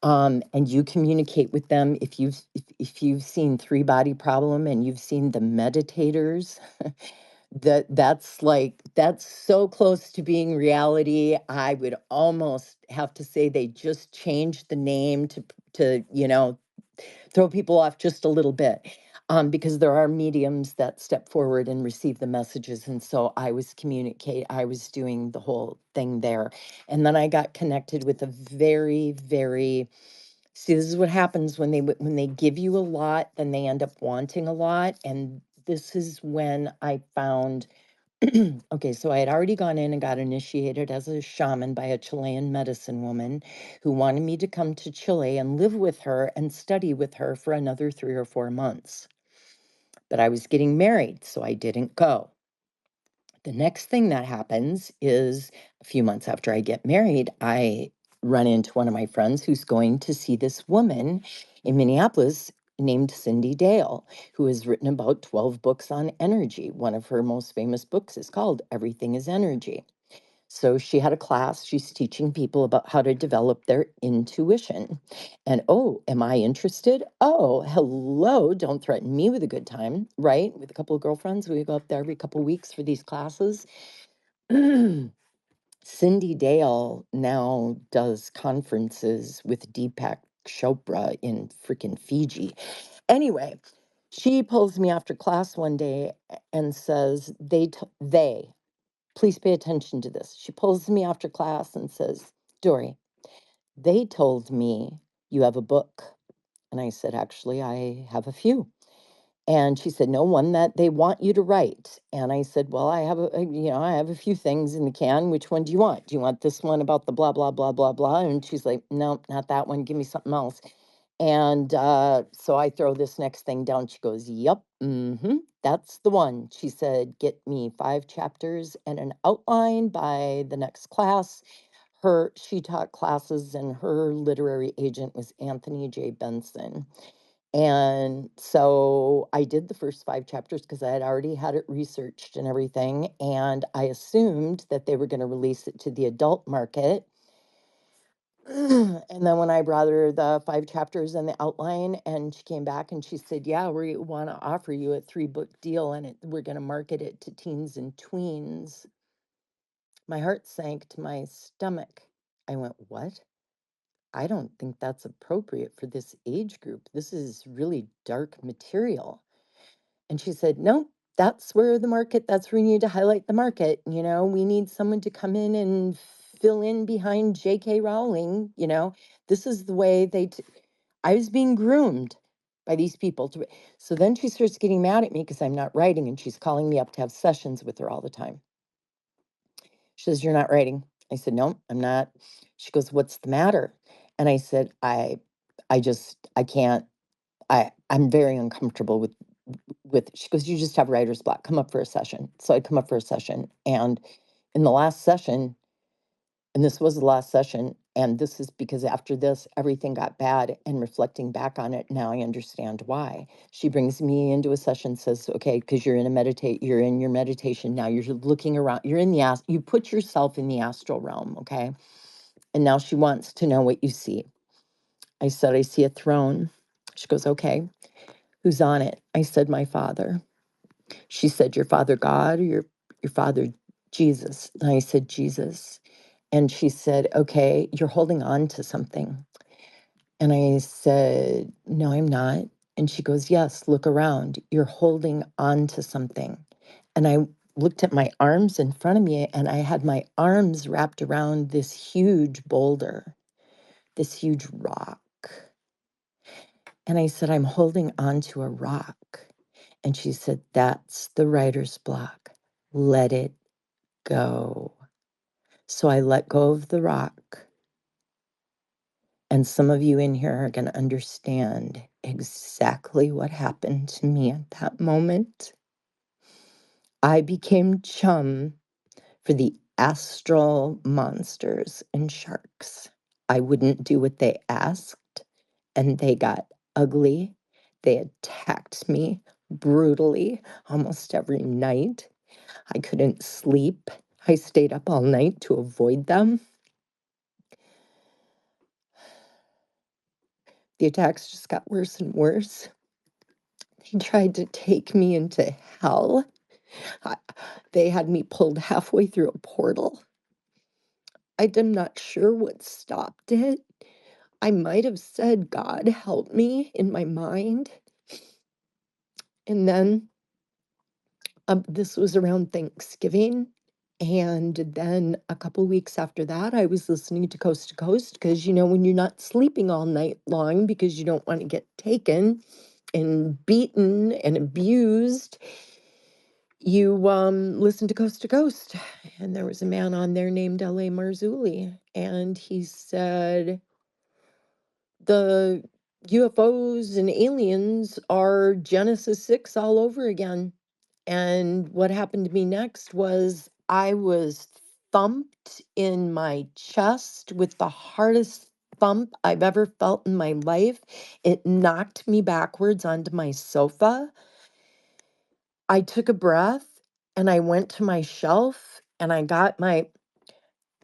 And you communicate with them if you've seen Three Body Problem and you've seen the meditators. That's so close to being reality. I would almost have to say they just changed the name to throw people off just a little bit. Because there are mediums that step forward and receive the messages. And so I was doing the whole thing there. And then I got connected with a very, very, see, this is what happens when they give you a lot, then they end up wanting a lot. And this is when I found, okay, so I had already gone in and got initiated as a shaman by a Chilean medicine woman who wanted me to come to Chile and live with her and study with her for another 3 or 4 months. But I was getting married, so I didn't go. The next thing that happens is a few months after I get married, I run into one of my friends who's going to see this woman in Minneapolis named Cindy Dale, who has written about 12 books on energy. One of her most famous books is called Everything is Energy. So she had a class, she's teaching people about how to develop their intuition. And oh, am I interested? Oh, hello, don't threaten me with a good time, right? With a couple of girlfriends, we go up there every couple of weeks for these classes. Cindy Dale now does conferences with Deepak Chopra in freaking Fiji. Anyway, She pulls me after class one day and says, they, please pay attention to this. She pulls me after class and says, Dori, they told me you have a book. And I said, actually, I have a few. And she said, no, one that they want you to write. And I said, well, I have a few things in the can. Which one do you want? Do you want this one about the blah, blah, blah, blah, blah? And she's like, no, not that one. Give me something else. And so I throw this next thing down. She goes, yep, that's the one. She said, get me 5 chapters and an outline by the next class. She taught classes, and her literary agent was Anthony J. Benson. And so I did the first 5 chapters because I had already had it researched and everything. And I assumed that they were going to release it to the adult market. And then when I brought her the 5 chapters and the outline, and she came back and she said, yeah, we want to offer you a 3-book deal, and we're going to market it to teens and tweens. My heart sank to my stomach. I went, what? I don't think that's appropriate for this age group. This is really dark material. And she said, no, that's where that's where we need to highlight the market. We need someone to come in and fill in behind J.K. Rowling. This is the way I was being groomed by these people. So then she starts getting mad at me because I'm not writing, and she's calling me up to have sessions with her all the time. She says, you're not writing. I said, no, I'm not. She goes, what's the matter? And I said, I can't, I'm very uncomfortable she goes, you just have writer's block. Come up for a session. So I come up for a session. And in the last session, and this was the last session, and this is because after this, everything got bad, and reflecting back on it, now I understand why. She brings me into a session, says, okay, because you're in your meditation now, you're looking around, you put yourself in the astral realm, okay? And now she wants to know what you see. I said, I see a throne. She goes, okay, who's on it? I said, my father. She said, your father God, or your father Jesus? And I said, Jesus. And she said, okay, you're holding on to something. And I said, no, I'm not. And she goes, yes, look around. You're holding on to something. And I looked at my arms in front of me, and I had my arms wrapped around this huge boulder, this huge rock. And I said, I'm holding on to a rock. And she said, that's the writer's block. Let it go. So I let go of the rock. And some of you in here are going to understand exactly what happened to me at that moment. I became chum for the astral monsters and sharks. I wouldn't do what they asked, and they got ugly. They attacked me brutally almost every night. I couldn't sleep. I stayed up all night to avoid them. The attacks just got worse and worse. They tried to take me into hell. They had me pulled halfway through a portal. I'm not sure what stopped it. I might have said, God, help me in my mind. And then this was around Thanksgiving. And then a couple weeks after that, I was listening to Coast, because, when you're not sleeping all night long because you don't want to get taken and beaten and abused, you listen to Coast. And there was a man on there named L.A. Marzulli. And he said, the UFOs and aliens are Genesis 6 all over again. And what happened to me next was I was thumped in my chest with the hardest thump I've ever felt in my life. It knocked me backwards onto my sofa. I took a breath and I went to my shelf and I got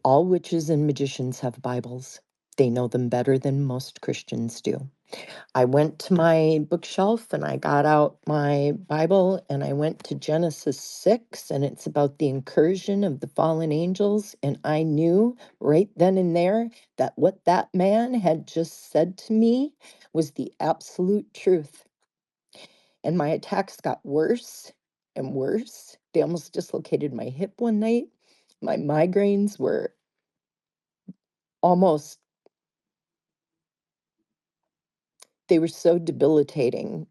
all witches and magicians have Bibles. They know them better than most Christians do. I went to my bookshelf and I got out my Bible and I went to Genesis 6, and it's about the incursion of the fallen angels. And I knew right then and there that what that man had just said to me was the absolute truth. And my attacks got worse and worse. They almost dislocated my hip one night. My migraines were almost, they were so debilitating.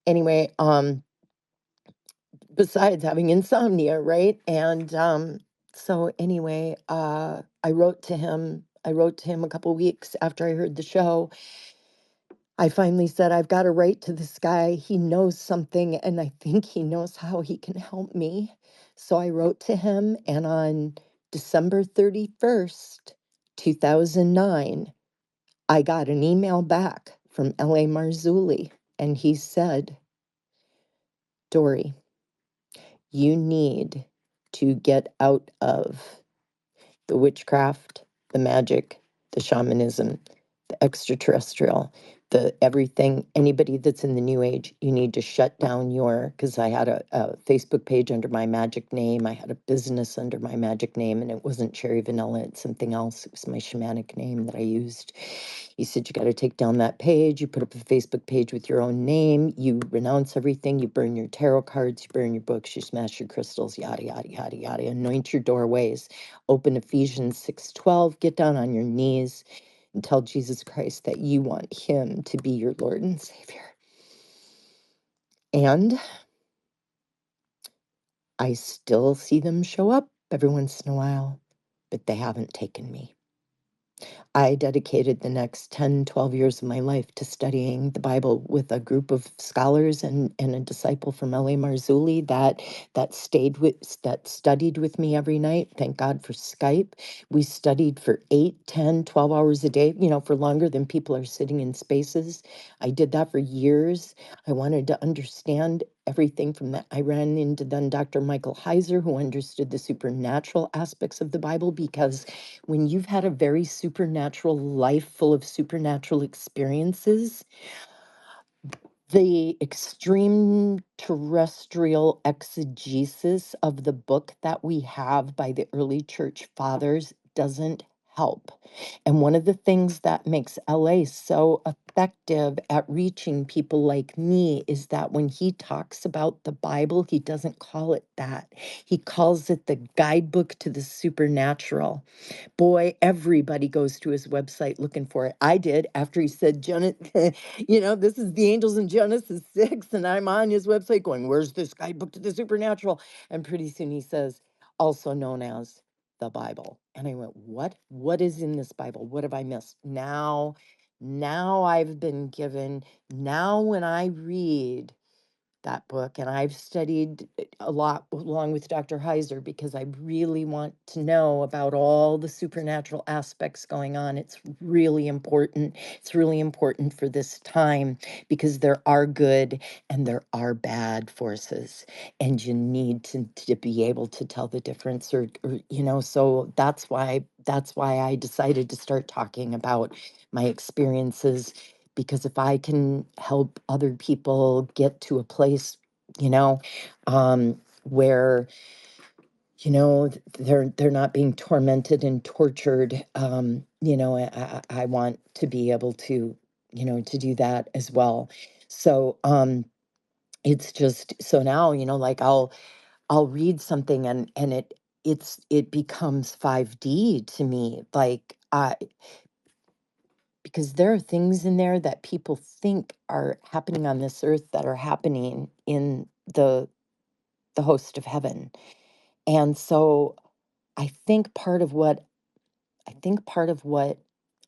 Anyway, besides having insomnia, right? And so anyway, I wrote to him. I wrote to him a couple weeks after I heard the show. I finally said, I've got to write to this guy. He knows something, and I think he knows how he can help me. So I wrote to him, and on December 31st, 2009, I got an email back from L.A. Marzulli, and he said, Dori, you need to get out of the witchcraft, the magic, the shamanism, the extraterrestrial, the everything, anybody that's in the new age, you need to shut down your, because I had a Facebook page under my magic name. I had a business under my magic name, and it wasn't Cherry Vanilla, it's something else. It was my shamanic name that I used. He said, you got to take down that page. You put up a Facebook page with your own name. You renounce everything. You burn your tarot cards. You burn your books. You smash your crystals, yada, yada, yada, yada. Anoint your doorways. Open Ephesians 6:12. Get down on your knees and tell Jesus Christ that you want him to be your Lord and Savior. And I still see them show up every once in a while, but they haven't taken me. I dedicated the next 10, 12 years of my life to studying the Bible with a group of scholars and a disciple from L.A. Marzulli that studied with me every night. Thank God for Skype. We studied for 8, 10, 12 hours a day, for longer than people are sitting in spaces. I did that for years. I wanted to understand everything from that. I ran into then Dr. Michael Heiser, who understood the supernatural aspects of the Bible, because when you've had a very supernatural life full of supernatural experiences, the extreme terrestrial exegesis of the book that we have by the early church fathers doesn't help. And one of the things that makes LA so effective at reaching people like me is that when he talks about the Bible, he doesn't call it that. He calls it the guidebook to the supernatural. Boy, everybody goes to his website looking for it. I did after he said, this is the angels in Genesis 6. And I'm on his website going, where's this guidebook to the supernatural? And pretty soon he says, also known as the Bible. And I went, what? What is in this Bible? What have I missed? Now I've been given, now when I read that book, and I've studied a lot along with Dr. Heiser because I really want to know about all the supernatural aspects going on. It's really important. It's really important for this time because there are good and there are bad forces, and you need to be able to tell the difference, so that's why I decided to start talking about my experiences, because if I can help other people get to a place, where, they're not being tormented and tortured, I want to be able to, to do that as well. So, it's just, so now, like I'll read something and it becomes 5D to me, like, because there are things in there that people think are happening on this earth that are happening in the host of heaven. And so I think part of what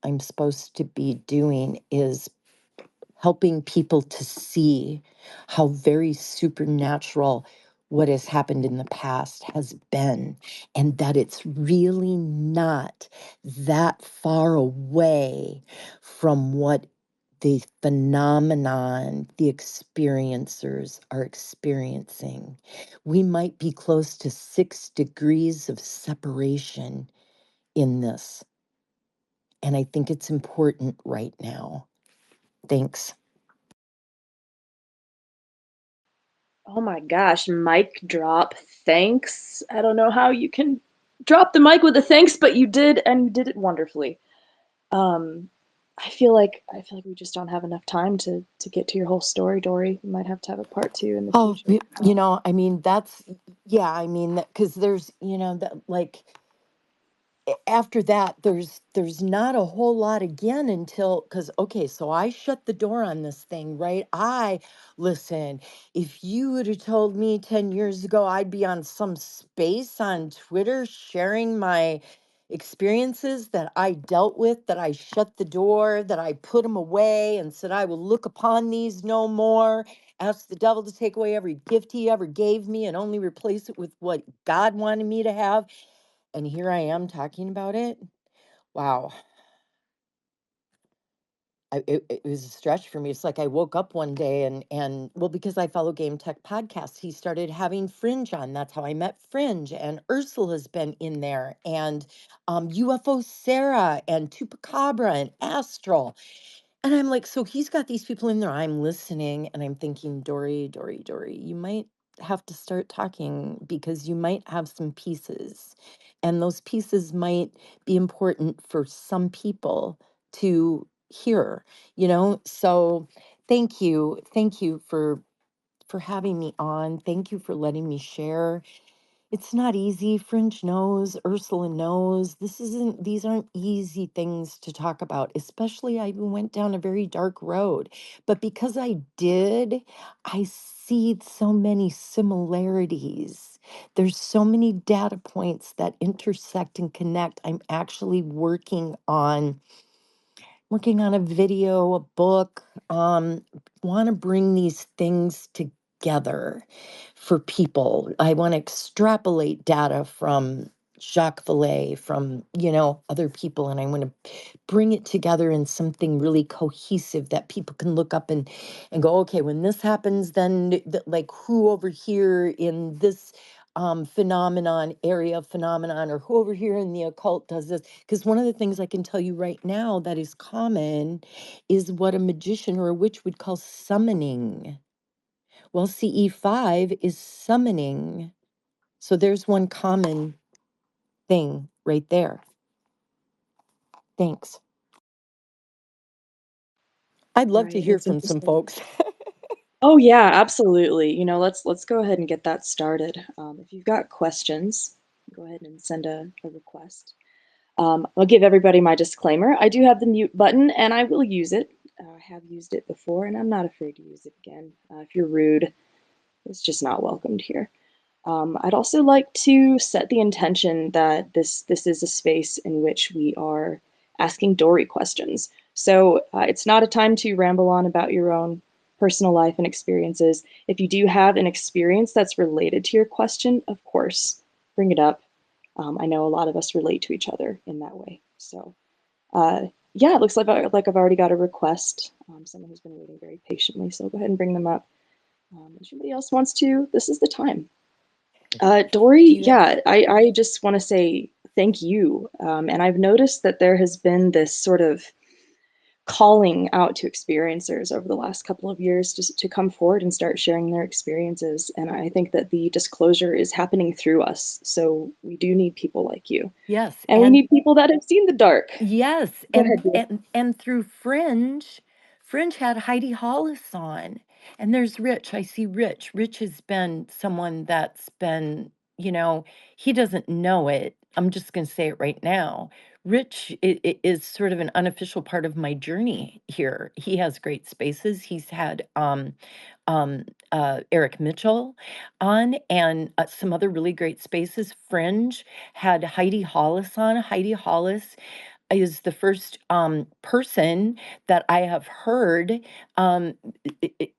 I'm supposed to be doing is helping people to see how very supernatural what has happened in the past has been, and that it's really not that far away from what the phenomenon the experiencers are experiencing. We might be close to 6 degrees of separation in this, and I think it's important right now. Thanks. Oh my gosh, mic drop. Thanks. I don't know how you can drop the mic with a thanks, but you did, and you did it wonderfully. Um, I feel like we just don't have enough time to get to your whole story, Dory. We might have to have a part two in the Oh, future. I mean, that's, yeah, I mean, because there's, that like, after that there's not a whole lot again until, because okay, so I shut the door on this thing, right? I listen, if you would have told me 10 years ago I'd be on some space on Twitter sharing my experiences that I dealt with, that I shut the door, that I put them away and said I will look upon these no more, ask the devil to take away every gift he ever gave me and only replace it with what God wanted me to have, and here I am talking about it. Wow. It was a stretch for me. It's like I woke up one day and well, because I follow Game Tech podcasts, he started having Fringe on. That's how I met Fringe. And Ursula's been in there, and UFO Sarah and Tupacabra and Astral. And I'm like, so he's got these people in there. I'm listening and I'm thinking, Dory, Dory, Dory, you might have to start talking because you might have some pieces. And those pieces might be important for some people to hear, So thank you. Thank you for having me on. Thank you for letting me share. It's not easy. Fringe knows, Ursula knows. These aren't easy things to talk about, especially I even went down a very dark road. But because I did, I see so many similarities. There's so many data points that intersect and connect. I'm actually working on a video, a book, want to bring these things together for people. I want to extrapolate data from Jacques Vallée, from, other people, and I want to bring it together in something really cohesive that people can look up and go, okay, when this happens, then like who over here in this area of phenomenon, or who over here in the occult does this, because one of the things I can tell you right now that is common is what a magician or a witch would call summoning. Well, CE5 is summoning. So there's one common thing right there. Thanks. I'd love to Right. hear It's from some interesting. folks. Oh yeah, absolutely. Let's go ahead and get that started. If you've got questions, go ahead and send a request. I'll give everybody my disclaimer. I do have the mute button, and I will use it. I have used it before, and I'm not afraid to use it again. If you're rude, it's just not welcomed here. I'd also like to set the intention that this is a space in which we are asking Dory questions. So it's not a time to ramble on about your own personal life and experiences. If you do have an experience that's related to your question, of course, bring it up. I know a lot of us relate to each other in that way. So uh, yeah, it looks like I've already got a request. Someone who's been waiting very patiently. So I'll go ahead and bring them up. If anybody else wants to, this is the time. Do Dory, you have yeah, I just want to say thank you. And I've noticed that there has been this sort of calling out to experiencers over the last couple of years just to come forward and start sharing their experiences. And I think that the disclosure is happening through us. So we do need people like you. yes, And we and need people that have seen the dark. yes, Go ahead, dear. and through Fringe had Heidi Hollis on. And there's Rich. I see Rich. Rich has been someone that's been, he doesn't know it. I'm just going to say it right now. Rich is sort of an unofficial part of my journey here. He has great spaces. He's had Eric Mitchell on, and some other really great spaces. Fringe had Heidi Hollis on. Heidi Hollis is the first person that I have heard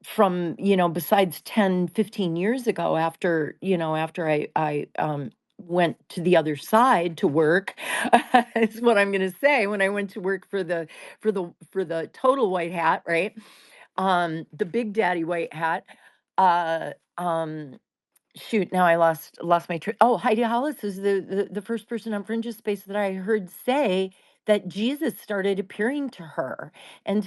from, besides 10, 15 years ago, after I went to the other side to work, is what I'm going to say, when I went to work for the total white hat, right? The big daddy white hat. Uh, um, Shoot, now I lost my oh, Heidi Hollis is the first person on Fringe's Space that I heard say that Jesus started appearing to her, and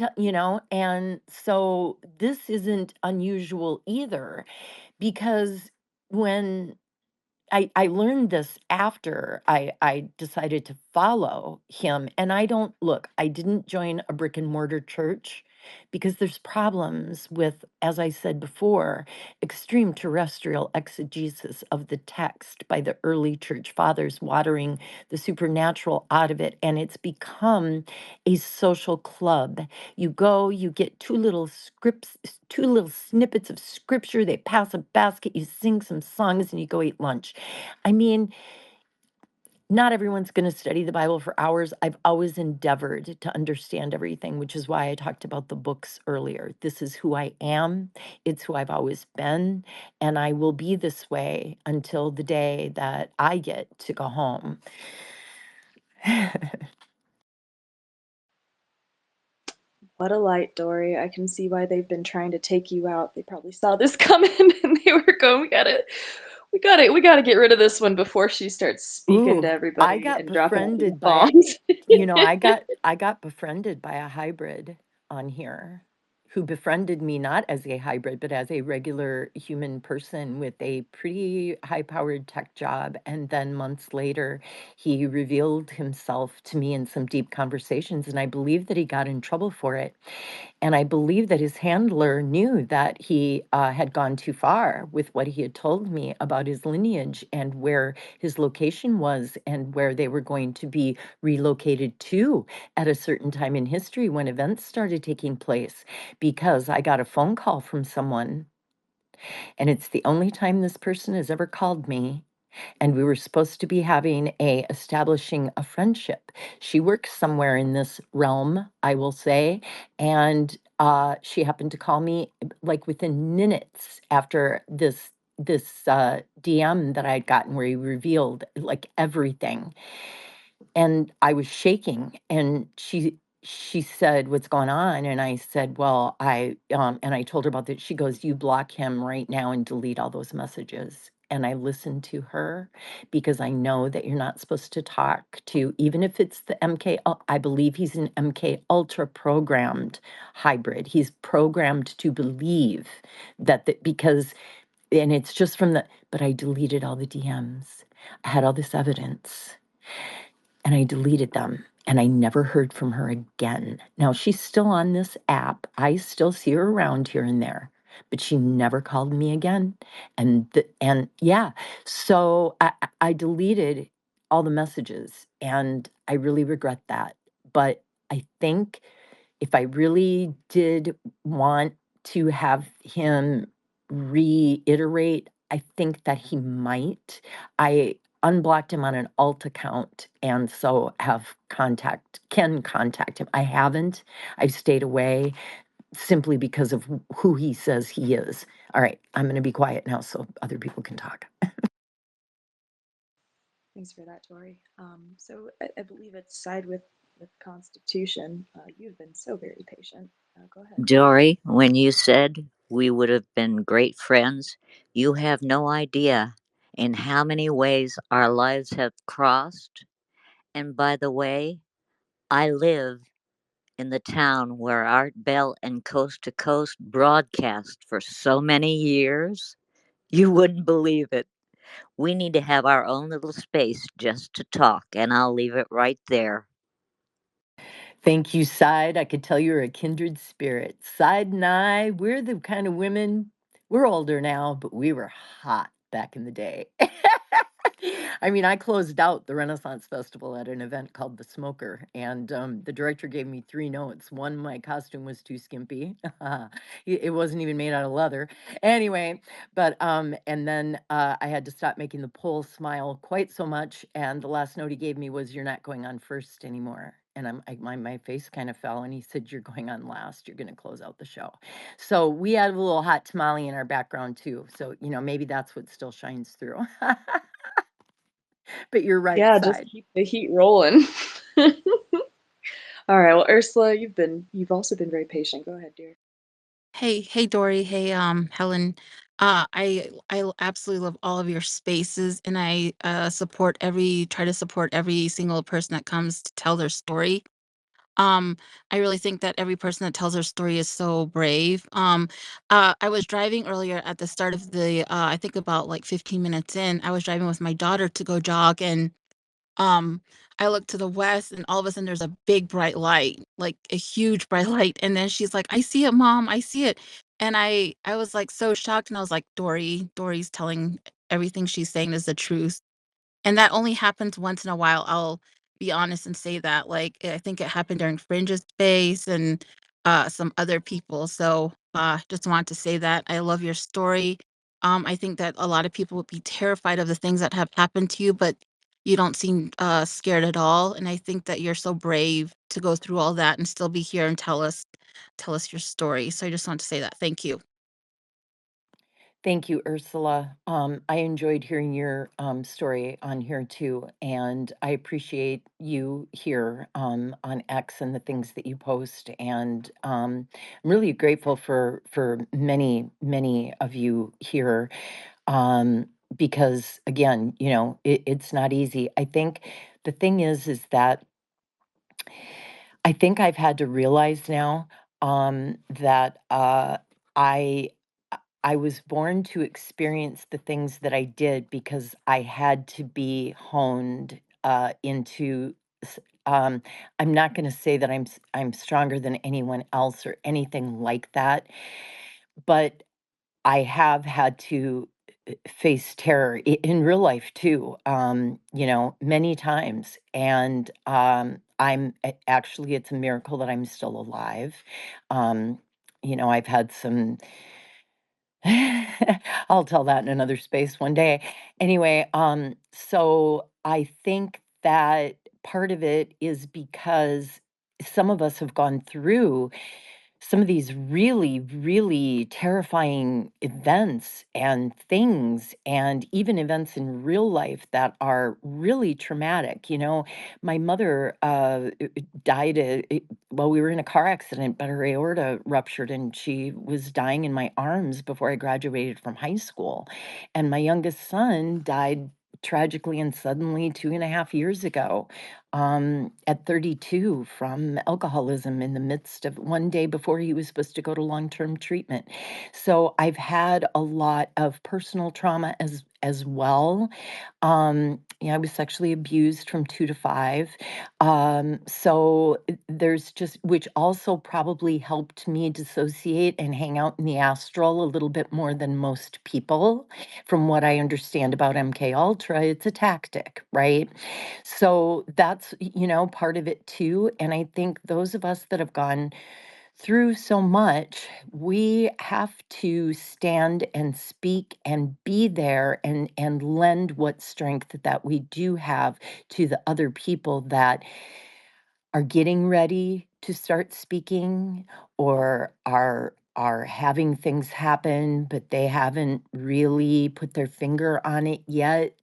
and so this isn't unusual either, because when I learned this after I decided to follow him. And I don't look, I didn't join a brick and mortar church because there's problems with, as I said before, extreme terrestrial exegesis of the text by the early church fathers, watering the supernatural out of it. And it's become a social club. You go, you get two little scripts, two little snippets of scripture, they pass a basket, you sing some songs, and you go eat lunch. I mean, not everyone's going to study the Bible for hours. I've always endeavored to understand everything, which is why I talked about the books earlier. This is who I am, it's who I've always been, and I will be this way until the day that I get to go home. What a light, Dory. I can see why they've been trying to take you out. They probably saw this coming and they were going, we gotta get rid of this one before she starts speaking to Ooh, I everybody got and dropping all these befriended by a, bombs. I got befriended by a hybrid on here who befriended me not as a hybrid, but as a regular human person with a pretty high-powered tech job. And then months later, he revealed himself to me in some deep conversations, and I believe that he got in trouble for it. And I believe that his handler knew that he had gone too far with what he had told me about his lineage and where his location was and where they were going to be relocated to at a certain time in history when events started taking place. Because I got a phone call from someone, and it's the only time this person has ever called me, and we were supposed to be having a establishing a friendship. She works somewhere in this realm, I will say, and she happened to call me like within minutes after this DM that I had gotten where he revealed like everything, and I was shaking, and she said, "What's going on?" And I said, "Well, and I told her about that. She goes, "You block him right now and delete all those messages." And I listened to her because I know that you're not supposed to talk to, even if it's the I believe he's an MK Ultra programmed hybrid. He's programmed to believe because, and it's just from but I deleted all the DMs. I had all this evidence and I deleted them and I never heard from her again. Now she's still on this app. I still see her around here and there, but she never called me again. And yeah, so I deleted all the messages and I really regret that. But I think if I really did want to have him reiterate, I think that he might. I unblocked him on an alt account and so can contact him. I haven't. I've stayed away simply because of who he says he is. All right, I'm going to be quiet now so other people can talk. Thanks for that, Dory. So I believe it's side with Constitution. You've been so very patient. Go ahead. Dory, when you said we would have been great friends, you have no idea in how many ways our lives have crossed. And by the way, I live in the town where Art Bell and Coast to Coast broadcast for so many years. You wouldn't believe it. We need to have our own little space just to talk, and I'll leave it right there. Thank you, Side. I could tell you're a kindred spirit. Side and I, we're the kind of women, we're older now, but we were hot back in the day. I mean, I closed out the Renaissance Festival at an event called The Smoker, and the director gave me three notes. One, my costume was too skimpy. It wasn't even made out of leather. Anyway, but and then I had to stop making the pole smile quite so much. And the last note he gave me was, "You're not going on first anymore." And my face kind of fell, and he said, "You're going on last. You're going to close out the show." So we had a little hot tamale in our background too. So maybe that's what still shines through. But you're right, Yeah, just Side. keep the heat rolling. All right. Well, Ursula, you've also been very patient. Go ahead, dear. Hey, Dory. Hey, Helen. I absolutely love all of your spaces, and I try to support every single person that comes to tell their story. I really think that every person that tells their story is so brave. I was driving earlier at the start of I think about like 15 minutes in, I was driving with my daughter to go jog, and um, I look to the west, and all of a sudden there's a big bright light, like a huge bright light. And then she's like, "I see it, Mom, I see it." And I was like so shocked, and I was like, Dory's telling everything she's saying is the truth. And that only happens once in a while, I'll be honest and say that, like, I think it happened during Fringe's space and, some other people, so, just wanted to say that I love your story. I think that a lot of people would be terrified of the things that have happened to you, but you don't seem, scared at all, and I think that you're so brave to go through all that and still be here and tell us your story, so I just want to say that. Thank you. Thank you, Ursula. I enjoyed hearing your story on here too, and I appreciate you here on X and the things that you post. And I'm really grateful for many of you here, because again, it's not easy. I think the thing is that I think I've had to realize now that I I was born to experience the things that I did because I had to be honed into. s- Um, I'm not going to say that I'm stronger than anyone else or anything like that, but I have had to face terror in real life too, many times. And actually, it's a miracle that I'm still alive. I've had some, I'll tell that in another space one day. Anyway, so I think that part of it is because some of us have gone through some of these really terrifying events and things, and even events in real life that are really traumatic. My mother died, well, we were in a car accident, but her aorta ruptured and she was dying in my arms before I graduated from high school. And my youngest son died tragically and suddenly 2.5 years ago, at 32, from alcoholism in the midst of one day before he was supposed to go to long-term treatment. So I've had a lot of personal trauma as well. Yeah, I was sexually abused from 2 to 5. So there's just, which also probably helped me dissociate and hang out in the astral a little bit more than most people. From what I understand about MK Ultra, it's a tactic, right? So that's, part of it too. And I think those of us that have gone through so much, we have to stand and speak and be there and lend what strength that we do have to the other people that are getting ready to start speaking, or are having things happen but they haven't really put their finger on it yet,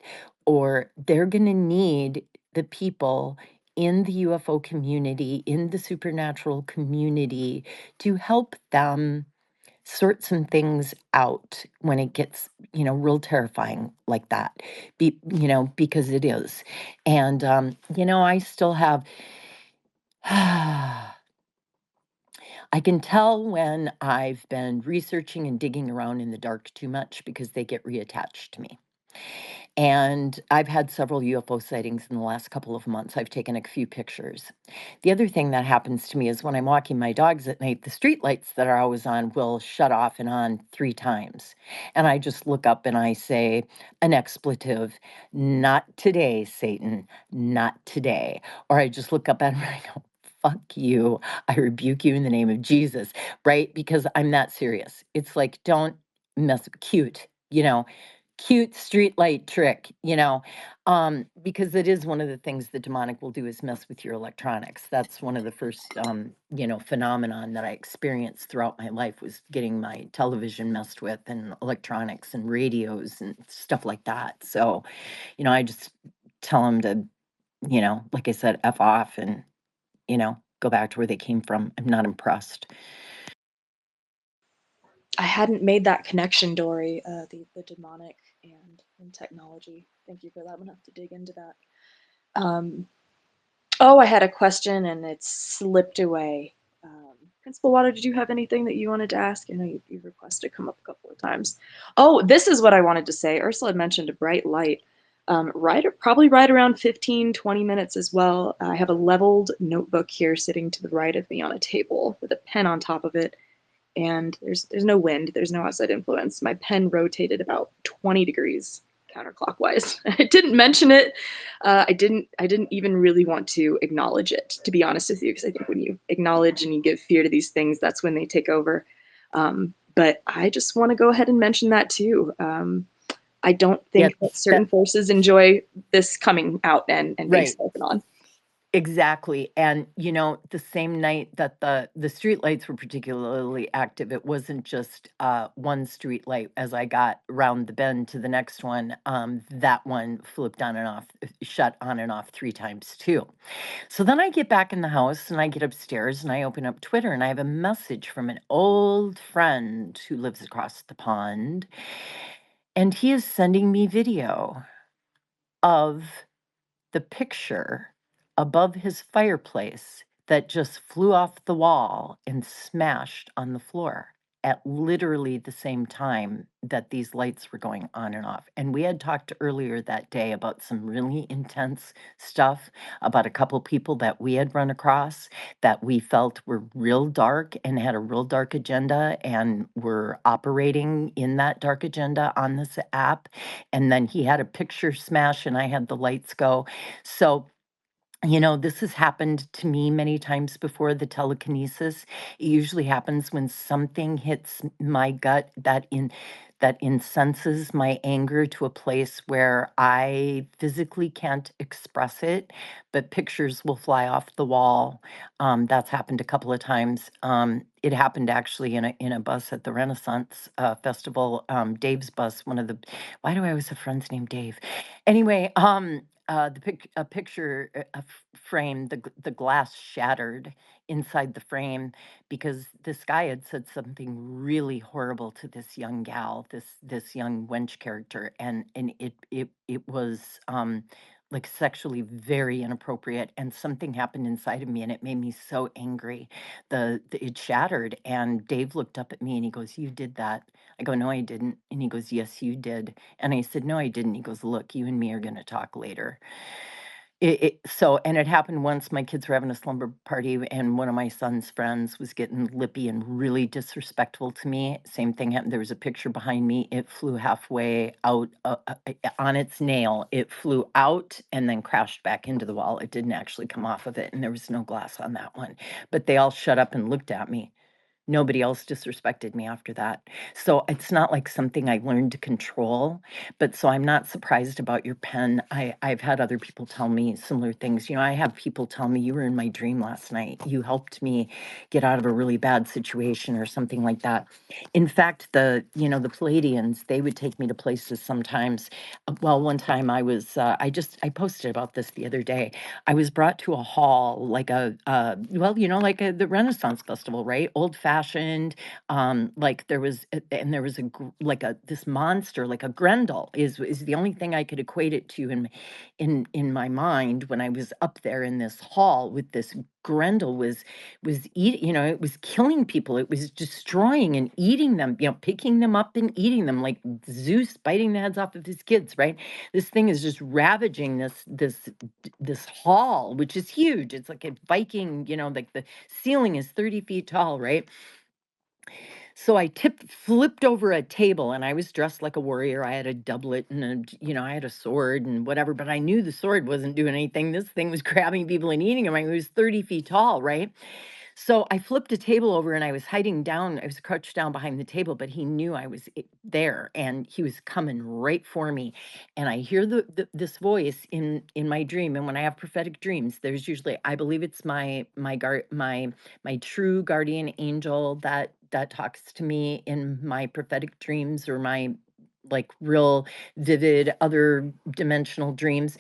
or they're going to need the people in the UFO community, in the supernatural community, to help them sort some things out when it gets, real terrifying like that. Because it is. And I still have I can tell when I've been researching and digging around in the dark too much because they get reattached to me. And I've had several UFO sightings in the last couple of months. I've taken a few pictures. The other thing that happens to me is when I'm walking my dogs at night, the street lights that are always on will shut off and on 3 times. And I just look up and I say an expletive, "Not today, Satan, not today." Or I just look up at him and I go, "Fuck you. I rebuke you in the name of Jesus," right? Because I'm that serious. It's like, don't mess cute, cute street light trick, because it is one of the things the demonic will do is mess with your electronics. That's one of the first, phenomenon that I experienced throughout my life, was getting my television messed with and electronics and radios and stuff like that. So, I just tell them to, like I said, F off and, go back to where they came from. I'm not impressed. I hadn't made that connection, Dory, the demonic and technology. Thank you for that. I'm gonna have to dig into that. Um, Oh, I had a question and it slipped away. Principal Water, did you have anything that you wanted to ask? I know you've requested to come up a couple of times. Oh, this is what I wanted to say. Ursula had mentioned a bright light. Probably right around 15, 20 minutes as well. I have a leveled notebook here sitting to the right of me on a table with a pen on top of it. And there's no wind, there's no outside influence. My pen rotated about 20 degrees counterclockwise. I didn't mention it. I didn't even really want to acknowledge it, to be honest with you, because I think when you acknowledge and you give fear to these things, that's when they take over. But I just want to go ahead and mention that too. I don't Yeah, think that certain that forces enjoy this coming out and being right. spoken on. Exactly. And the same night that the street lights were particularly active, it wasn't just one street light. As I got around the bend to the next one, that one flipped on and off, shut on and off 3 times too. So then I get back in the house and I get upstairs and I open up Twitter and I have a message from an old friend who lives across the pond. And he is sending me video of the picture above his fireplace that just flew off the wall and smashed on the floor at literally the same time that these lights were going on and off. And we had talked earlier that day about some really intense stuff about a couple people that we had run across that we felt were real dark and had a real dark agenda and were operating in that dark agenda on this app. And then he had a picture smash and I had the lights go. So, this has happened to me many times before, the telekinesis. It usually happens when something hits my gut that incenses my anger to a place where I physically can't express it, but pictures will fly off the wall. That's happened a couple of times. It happened actually in a bus at the Renaissance Festival. Dave's bus, why do I always have friends named Dave? Anyway, a picture, frame, the glass shattered inside the frame because this guy had said something really horrible to this young gal, this young wench character, and it was like sexually very inappropriate, and something happened inside of me, and it made me so angry. It shattered, and Dave looked up at me and he goes, "You did that." I go, "No, I didn't." And he goes, "Yes, you did." And I said, "No, I didn't." He goes, "Look, you and me are going to talk later." And it happened once. My kids were having a slumber party, and one of my son's friends was getting lippy and really disrespectful to me. Same thing happened. There was a picture behind me. It flew halfway out on its nail. It flew out and then crashed back into the wall. It didn't actually come off of it, and there was no glass on that one. But they all shut up and looked at me. Nobody else disrespected me after that. So it's not like something I learned to control. But so I'm not surprised about your pen. I've had other people tell me similar things. I have people tell me, "You were in my dream last night. You helped me get out of a really bad situation," or something like that. In fact, the Palladians, they would take me to places sometimes. Well, one time I posted about this the other day. I was brought to a hall, like the Renaissance Festival, right? Old fashioned. Like there was, and there was this monster, like a Grendel, is the only thing I could equate it to in my mind when I was up there in this hall with this Grendel was eating, it was killing people. It was destroying and eating them, picking them up and eating them like Zeus biting the heads off of his kids, right? This thing is just ravaging this hall, which is huge. It's like a Viking, like the ceiling is 30 feet tall, right? So I flipped over a table, and I was dressed like a warrior. I had a doublet and I had a sword and whatever, but I knew the sword wasn't doing anything. This thing was grabbing people and eating them. I mean, it was 30 feet tall, right? So I flipped a table over and I was hiding down. I was crouched down behind the table, but he knew I was there and he was coming right for me. And I hear this voice in my dream. And when I have prophetic dreams, there's usually, I believe it's my true guardian angel that talks to me in my prophetic dreams or my like real vivid other dimensional dreams.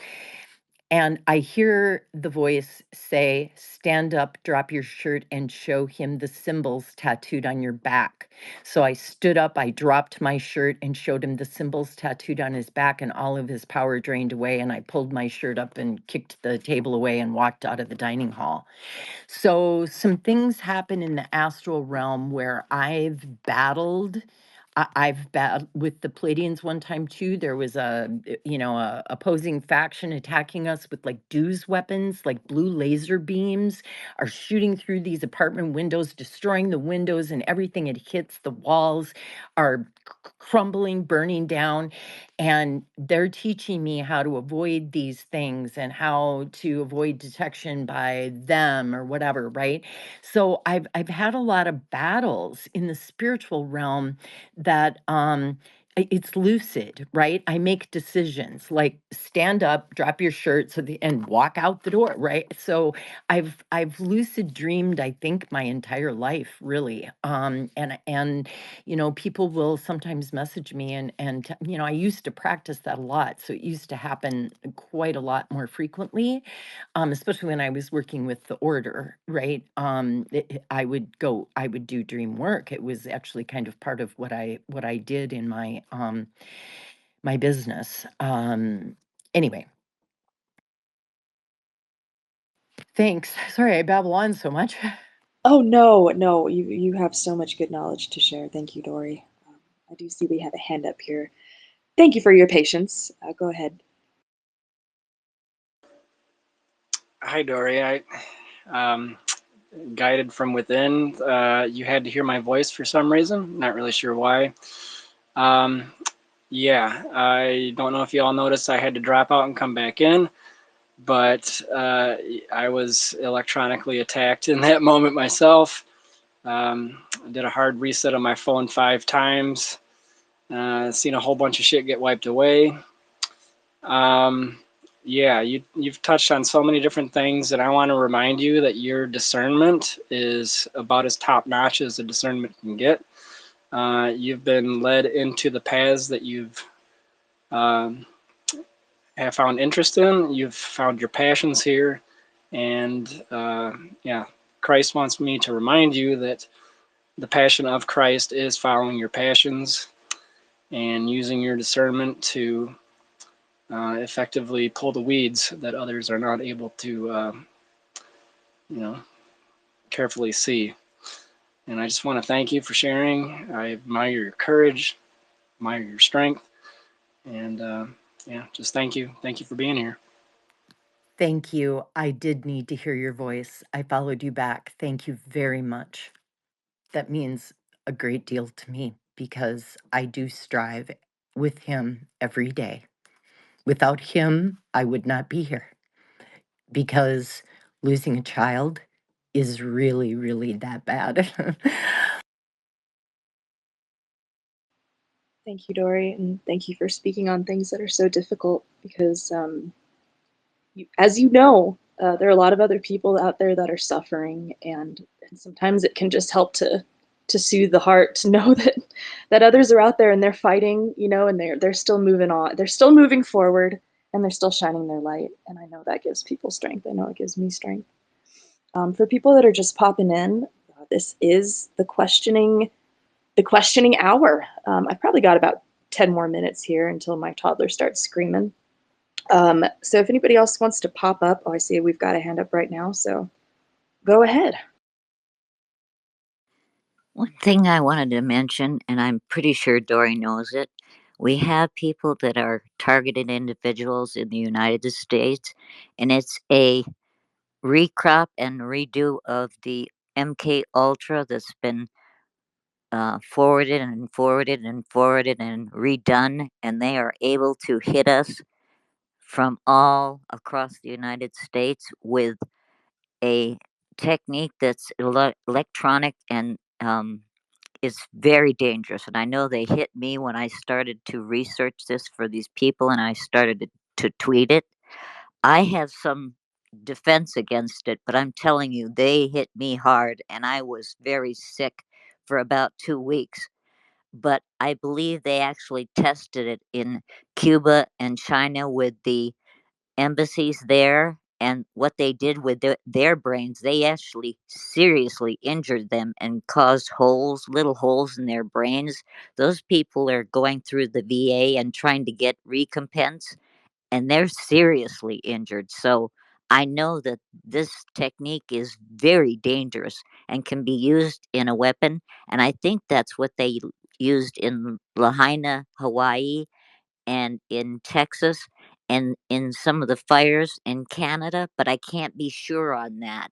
And I hear the voice say, stand up, drop your shirt, and show him the symbols tattooed on your back. So I stood up, I dropped my shirt and showed him the symbols tattooed on his back, and all of his power drained away. And I pulled my shirt up and kicked the table away and walked out of the dining hall. So some things happen in the astral realm where I've battled. I've battled with the Pleiadians one time too. There was a opposing faction attacking us with like Deus weapons, like blue laser beams are shooting through these apartment windows, destroying the windows, and everything it hits, the walls are crumbling, burning down. And they're teaching me how to avoid these things and how to avoid detection by them or whatever, right? So I've had a lot of battles in the spiritual realm that it's lucid, right? I make decisions like stand up, drop your shirt and walk out the door, right? So I've lucid dreamed, I think, my entire life, really. And people will sometimes message me and I used to practice that a lot. So it used to happen quite a lot more frequently, especially when I was working with the order, right? I would do dream work. It was actually kind of part of what I did in my business. Anyway, thanks. Sorry, I babble on so much. Oh, no, you have so much good knowledge to share. Thank you, Dori. I do see we have a hand up here. Thank you for your patience. Go ahead. Hi, Dori. I guided from within. You had to hear my voice for some reason. Not really sure why. Yeah, I don't know if you all noticed I had to drop out and come back in, but I was electronically attacked in that moment myself. I did a hard reset on my phone 5 times. Seen a whole bunch of shit get wiped away. Yeah, you've touched on so many different things, and I want to remind you that your discernment is about as top notch as a discernment can get. You've been led into the paths that you've have found interest in. You've found your passions here, and yeah, Christ wants me to remind you that the passion of Christ is following your passions and using your discernment to effectively pull the weeds that others are not able to, carefully see. And I just want to thank you for sharing. I admire your courage, admire your strength, and yeah, just thank you. Thank you for being here. Thank you. I did need to hear your voice. I followed you back. Thank you very much. That means a great deal to me because I do strive with him every day. Without him, I would not be here because losing a child is really, really that bad. Thank you, Dori, and thank you for speaking on things that are so difficult because, as you know, there are a lot of other people out there that are suffering, and sometimes it can just help to soothe the heart to know that others are out there and they're fighting, and they're still moving on, they're still moving forward, and they're still shining their light. And I know that gives people strength. I know it gives me strength. For people that are just popping in, this is the questioning hour. I've probably got about 10 more minutes here until my toddler starts screaming. So if anybody else wants to pop up, I see we've got a hand up right now, so go ahead. One thing I wanted to mention, and I'm pretty sure Dori knows it, we have people that are targeted individuals in the United States, and it's a recrop and redo of the MK Ultra that's been forwarded and forwarded and forwarded and redone, and they are able to hit us from all across the United States with a technique that's electronic and is very dangerous. And I know they hit me when I started to research this for these people and I started to tweet it. I have some defense against it, but I'm telling you, they hit me hard and I was very sick for about 2 weeks. But I believe they actually tested it in Cuba and China with the embassies there, and what they did with their brains, they actually seriously injured them and caused holes, little holes in their brains. Those people are going through the VA and trying to get recompense, and they're seriously injured. So I know that this technique is very dangerous and can be used in a weapon. And I think that's what they used in Lahaina, Hawaii, and in Texas, and in some of the fires in Canada, but I can't be sure on that.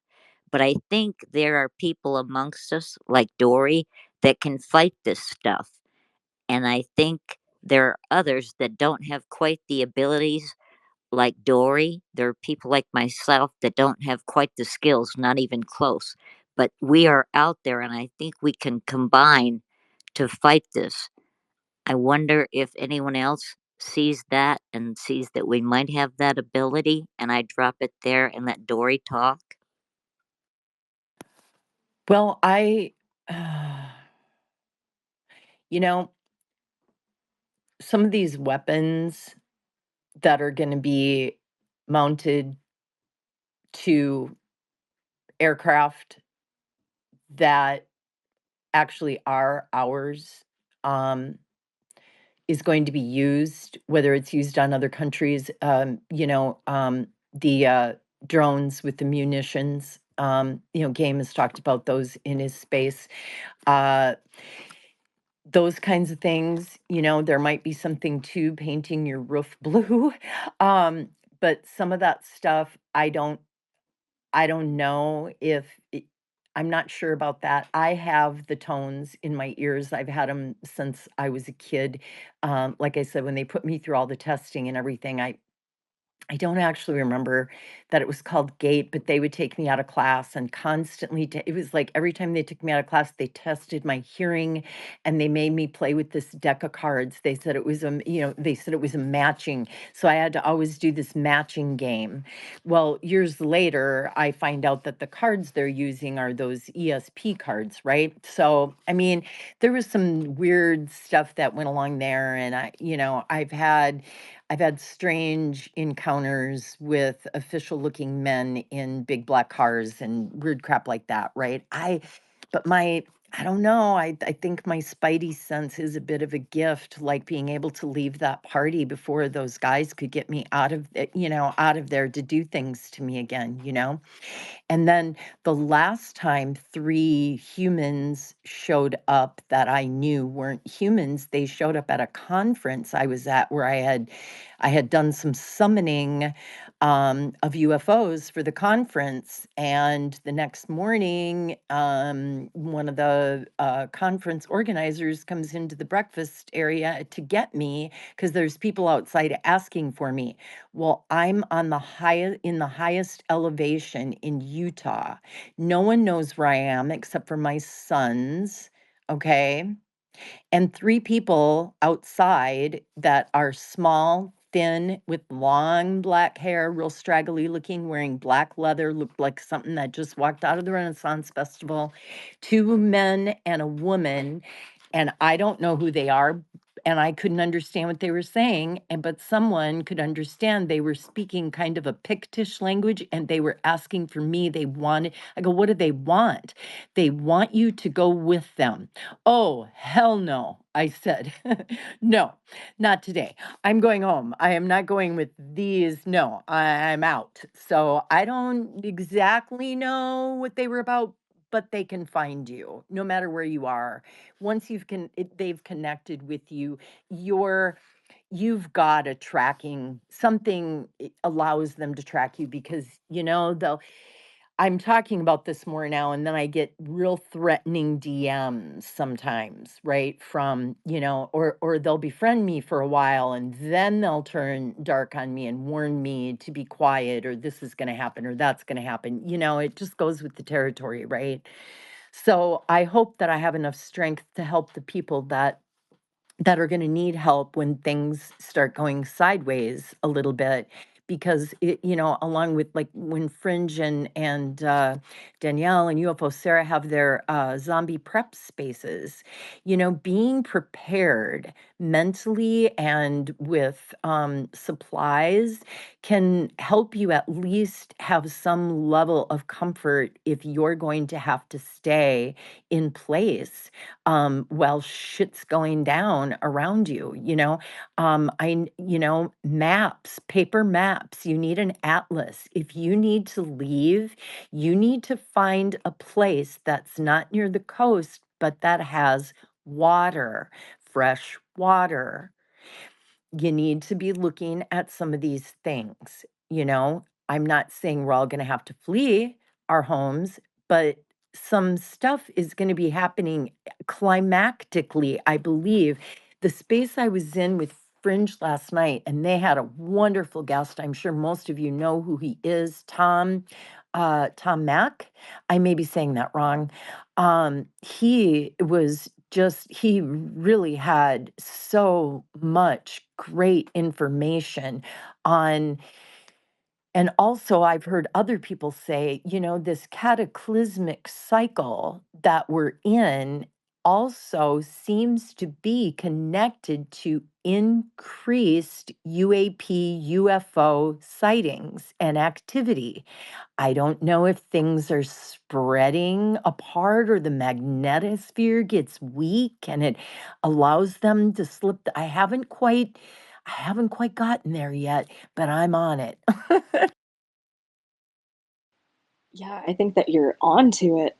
But I think there are people amongst us, like Dori, that can fight this stuff. And I think there are others that don't have quite the abilities like Dori. There are people like myself that don't have quite the skills, not even close. But we are out there, and I think we can combine to fight this. I wonder if anyone else sees that and sees that we might have that ability, and I drop it there and let Dory talk. Well, uh, you know, some of these weapons that are going to be mounted to aircraft that actually are ours, um, is going to be used, whether it's used on other countries, the drones with the munitions. Game has talked about those in his space. Uh, those kinds of things, there might be something to painting your roof blue. But some of that stuff, I don't know if I'm not sure about that. I have the tones in my ears. I've had them since I was a kid. Like I said, when they put me through all the testing and everything, I don't actually remember that it was called GATE, but they would take me out of class and constantly, it was like every time they took me out of class, they tested my hearing and they made me play with this deck of cards. They said it was they said it was a matching. So I had to always do this matching game. Well, years later, I find out that the cards they're using are those ESP cards, right? So, I mean, there was some weird stuff that went along there. And I've had strange encounters with official looking men in big black cars and weird crap like that, right? But I don't know. I think my spidey sense is a bit of a gift, like being able to leave that party before those guys could get me out of there to do things to me again. And then the last time 3 humans showed up that I knew weren't humans, they showed up at a conference I was at where I had done some summoning of UFOs for the conference. And the next morning, one of the conference organizers comes into the breakfast area to get me because there's people outside asking for me. Well, I'm on in the highest elevation in Utah. No one knows where I am except for my sons. Okay. And 3 people outside that are small, thin, with long black hair, real straggly looking, wearing black leather, looked like something that just walked out of the Renaissance Festival. 2 men and a woman, and I don't know who they are, and I couldn't understand what they were saying, but someone could understand. They were speaking kind of a Pictish language, and they were asking for me. I go, what do they want? They want you to go with them. Oh, hell no, I said. No, not today. I'm going home. I am not going with these. No, I'm out. So I don't exactly know what they were about, but they can find you no matter where you are. Once they've connected with you, you've got a tracking, something allows them to track you because, they'll I'm talking about this more now, and then I get real threatening DMs sometimes, right? From, or they'll befriend me for a while and then they'll turn dark on me and warn me to be quiet, or this is going to happen, or that's going to happen. It just goes with the territory, right? So I hope that I have enough strength to help the people that are going to need help when things start going sideways a little bit, because it, along with like when Fringe and Danielle and UFO Sarah have their zombie prep spaces, being prepared mentally and with supplies can help you at least have some level of comfort if you're going to have to stay in place while shit's going down around you. Maps, paper maps, you need an atlas. If you need to leave, you need to find a place that's not near the coast, but that has water, fresh water. You need to be looking at some of these things. I'm not saying we're all going to have to flee our homes, but some stuff is going to be happening climactically, I believe. The space I was in with Fringe last night, and they had a wonderful guest. I'm sure most of you know who he is, Tom Mack. I may be saying that wrong. He really had so much great information on. And also, I've heard other people say, this cataclysmic cycle that we're in also seems to be connected to increased UAP, UFO sightings and activity. I don't know if things are spreading apart or the magnetosphere gets weak and it allows them to slip. I haven't quite gotten there yet, but I'm on it. Yeah, I think that you're on to it.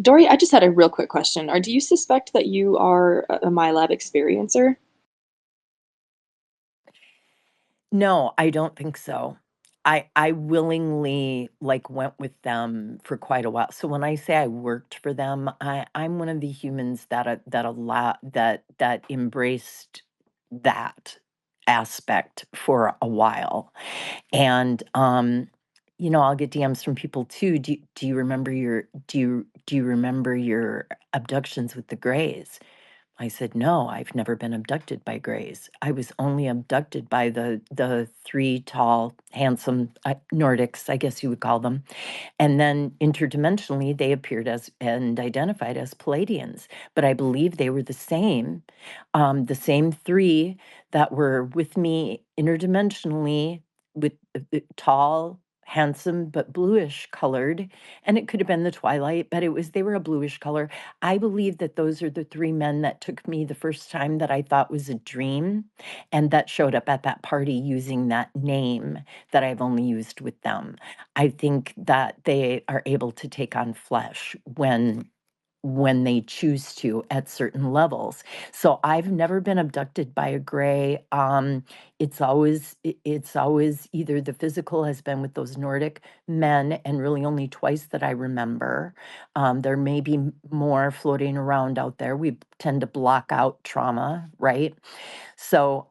Dori, I just had a real quick question. Do you suspect that you are a MyLab experiencer? No, I don't think so. I willingly went with them for quite a while. So when I say I worked for them, I'm one of the humans that embraced that aspect for a while. And I'll get DMs from people too. Do you remember your abductions with the Greys? I said, no, I've never been abducted by Greys. I was only abducted by the three tall, handsome Nordics, I guess you would call them. And then interdimensionally, they appeared as and identified as Palladians. But I believe they were the same three that were with me interdimensionally with tall, handsome, but bluish colored. And it could have been the twilight, but they were a bluish color. I believe that those are the three men that took me the first time that I thought was a dream and that showed up at that party using that name that I've only used with them. I think that they are able to take on flesh when they choose to at certain levels. So I've never been abducted by a gray. It's always either the physical has been with those Nordic men, and really only twice that I remember. There may be more floating around out there. We tend to block out trauma, right? So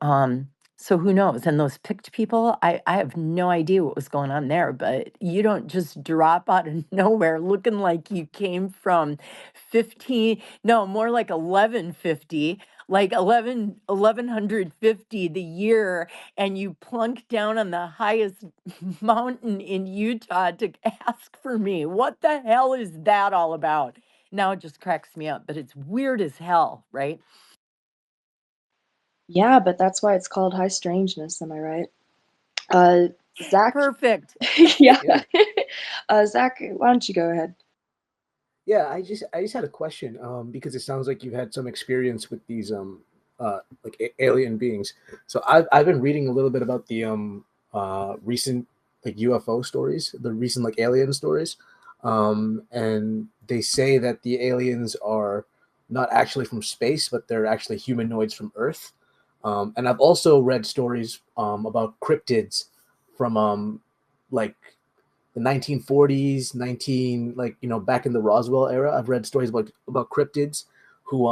who knows? And those picked people, I have no idea what was going on there, but you don't just drop out of nowhere looking like you came from 15, no, more like 1150, like 1150 the year, and you plunk down on the highest mountain in Utah to ask for me. What the hell is that all about? Now it just cracks me up, but it's weird as hell, right? Yeah, but that's why it's called high strangeness, am I right? Uh, Zach, Perfect. yeah. Yeah, Zach, why don't you go ahead? yeah. I just had a question, because it sounds like you've had some experience with these alien beings. So I've been reading a little bit about the recent like UFO stories, the recent like alien stories, and they say that the aliens are not actually from space, but they're actually humanoids from Earth. And I've also read stories about cryptids from like the 1940s, 19 like back in the Roswell era. I've read stories about cryptids who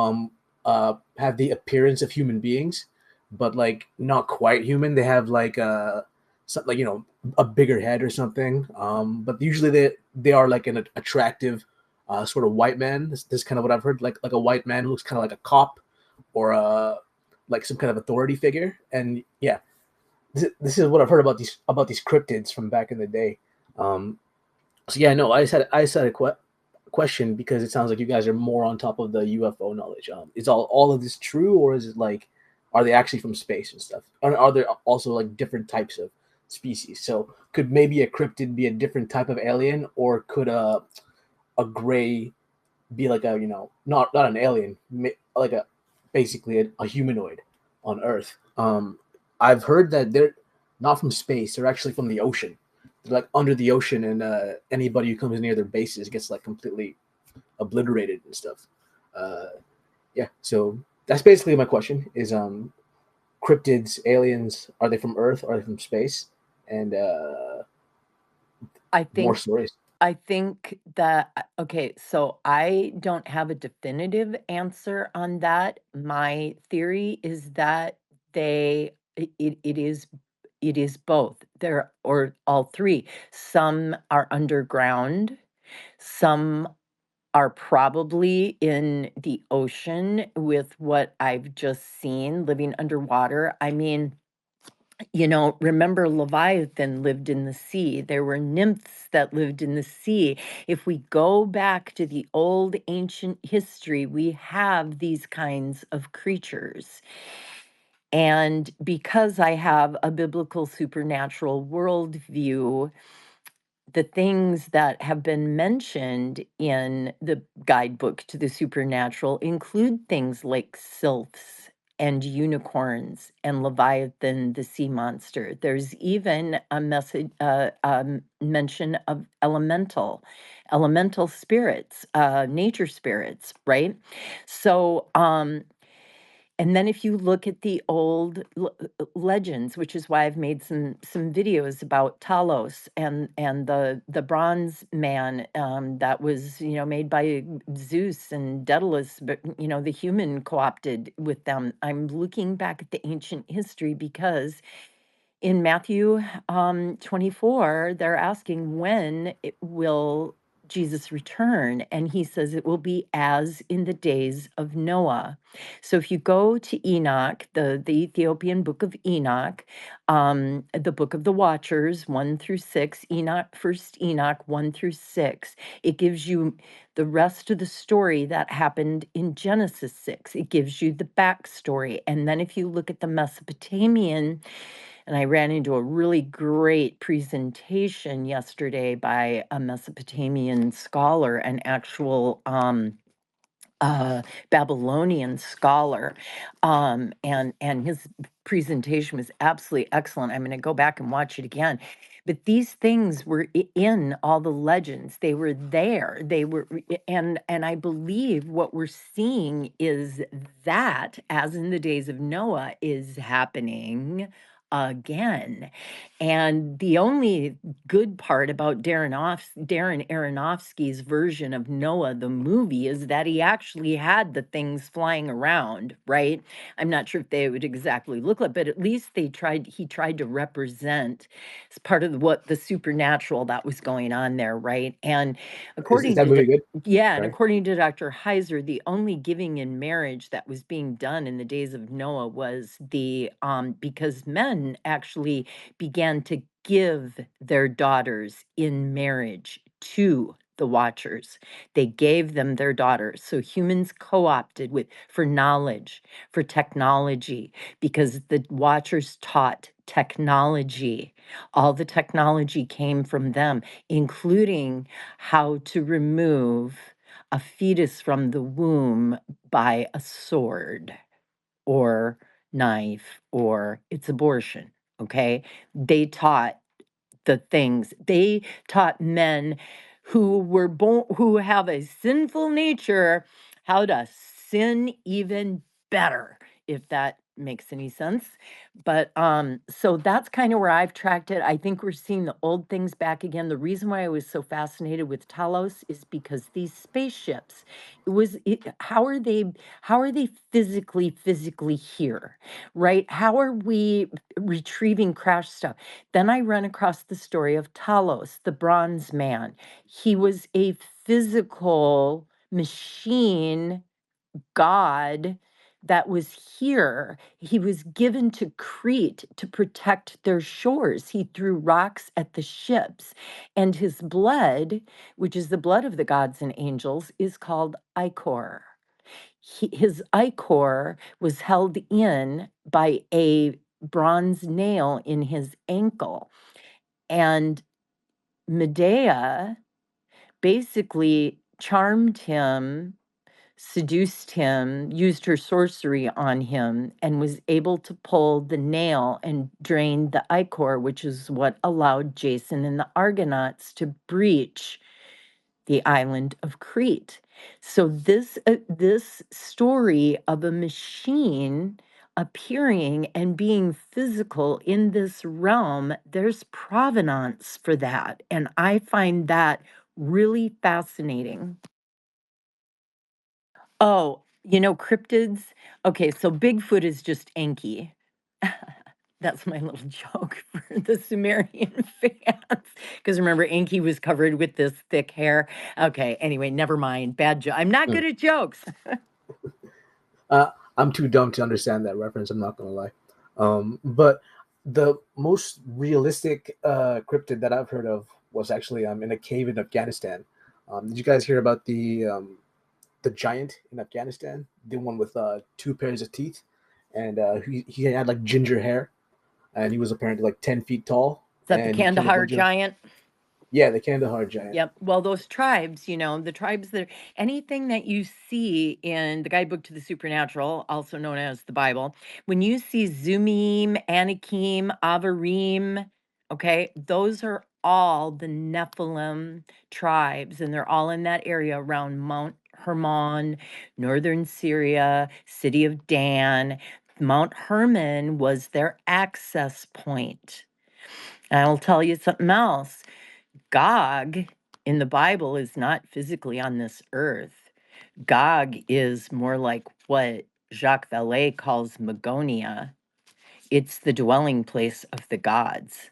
have the appearance of human beings, but like not quite human. They have like something like a bigger head or something. But usually they are like an attractive sort of white man. This is kind of what I've heard, like a white man who looks kind of like a cop or like some kind of authority figure. And yeah, this is what I've heard about these cryptids from back in the day. Um, so yeah, no, I just had a question because it sounds like you guys are more on top of the UFO knowledge. Is all of this true, or is it like, are they actually from space and stuff? Are there also like different types of species? So could maybe a cryptid be a different type of alien, or could a gray be like a, not an alien, like a basically a humanoid on Earth? I've heard that they're not from space; they're actually from the ocean. They're like under the ocean, and anybody who comes near their bases gets like completely obliterated and stuff. Uh, yeah, so that's basically my question: is cryptids, aliens, are they from Earth? Are they from space? And I more think stories. I think that, okay, so I don't have a definitive answer on that. My theory is that it is both. There, or all three. Some are underground, some are probably in the ocean with what I've just seen living underwater. I mean, remember Leviathan lived in the sea. There were nymphs that lived in the sea. If we go back to the old ancient history, we have these kinds of creatures. And because I have a biblical supernatural worldview, the things that have been mentioned in the guidebook to the supernatural include things like sylphs and unicorns and Leviathan, the sea monster. There's even a mention of elemental spirits, nature spirits, right? So, and then if you look at the old legends, which is why I've made some videos about Talos and the bronze man, that was, made by Zeus and Daedalus, but the human co-opted with them. I'm looking back at the ancient history because in Matthew 24, they're asking when will Jesus return, and he says it will be as in the days of Noah. So if you go to Enoch, the Ethiopian book of Enoch, the book of the Watchers 1 through 6, First Enoch 1 through 6, it gives you the rest of the story that happened in Genesis 6. It gives you the backstory, and then if you look at the Mesopotamian. And I ran into a really great presentation yesterday by a Mesopotamian scholar, an actual Babylonian scholar, and his presentation was absolutely excellent. I'm going to go back and watch it again. But these things were in all the legends. They were there. They were, and I believe what we're seeing is that, as in the days of Noah, is happening again. And the only good part about Darren Aronofsky's version of Noah, the movie, is that he actually had the things flying around, right? I'm not sure if they would exactly look like, but at least he tried to represent as part of what the supernatural that was going on there, right? And Is according that to movie good? yeah, and Sorry. according to Dr. Heiser, the only giving in marriage that was being done in the days of Noah was the because men actually began to give their daughters in marriage to the Watchers. They gave them their daughters. So humans co-opted for knowledge, for technology, because the Watchers taught technology. All the technology came from them, including how to remove a fetus from the womb by a sword or knife or it's abortion. Okay. They taught they taught men who were born, who have a sinful nature, how to sin even better, if that makes any sense. But so that's kind of where I've tracked it. I think we're seeing the old things back again. The reason why I was so fascinated with Talos is because these spaceships, how are they physically here, right? How are we retrieving crash stuff? Then I run across the story of Talos, the bronze man. He was a physical machine god that was here. He was given to Crete to protect their shores. He threw rocks at the ships, and his blood, which is the blood of the gods and angels, is called ichor. His ichor was held in by a bronze nail in his ankle. And Medea basically charmed him, seduced him, used her sorcery on him, and was able to pull the nail and drain the ichor, which is what allowed Jason and the Argonauts to breach the island of Crete. So this story of a machine appearing and being physical in this realm, there's provenance for that, and I find that really fascinating. Oh, cryptids. Okay, so Bigfoot is just Enki. That's my little joke for the Sumerian fans. Because remember, Enki was covered with this thick hair. Okay, anyway, never mind. Bad joke. I'm not good at jokes. I'm too dumb to understand that reference. I'm not gonna lie. But the most realistic cryptid that I've heard of was actually in a cave in Afghanistan. Did you guys hear about the giant in Afghanistan, the one with 2 pairs of teeth, and he had like ginger hair, and he was apparently like 10 feet tall. Is that the And he killed a Kandahar bunch of giant? yeah, the Kandahar giant. Yep. Well, those tribes, the tribes that anything that you see in the guidebook to the supernatural, also known as the Bible, when you see Zumim, Anakim, Avarim, okay, those are all the Nephilim tribes, and they're all in that area around Mount Hermon, northern Syria, city of Dan. Mount Hermon was their access point. And I'll tell you something else. Gog in the Bible is not physically on this earth. Gog is more like what Jacques Vallée calls Magonia. It's the dwelling place of the gods.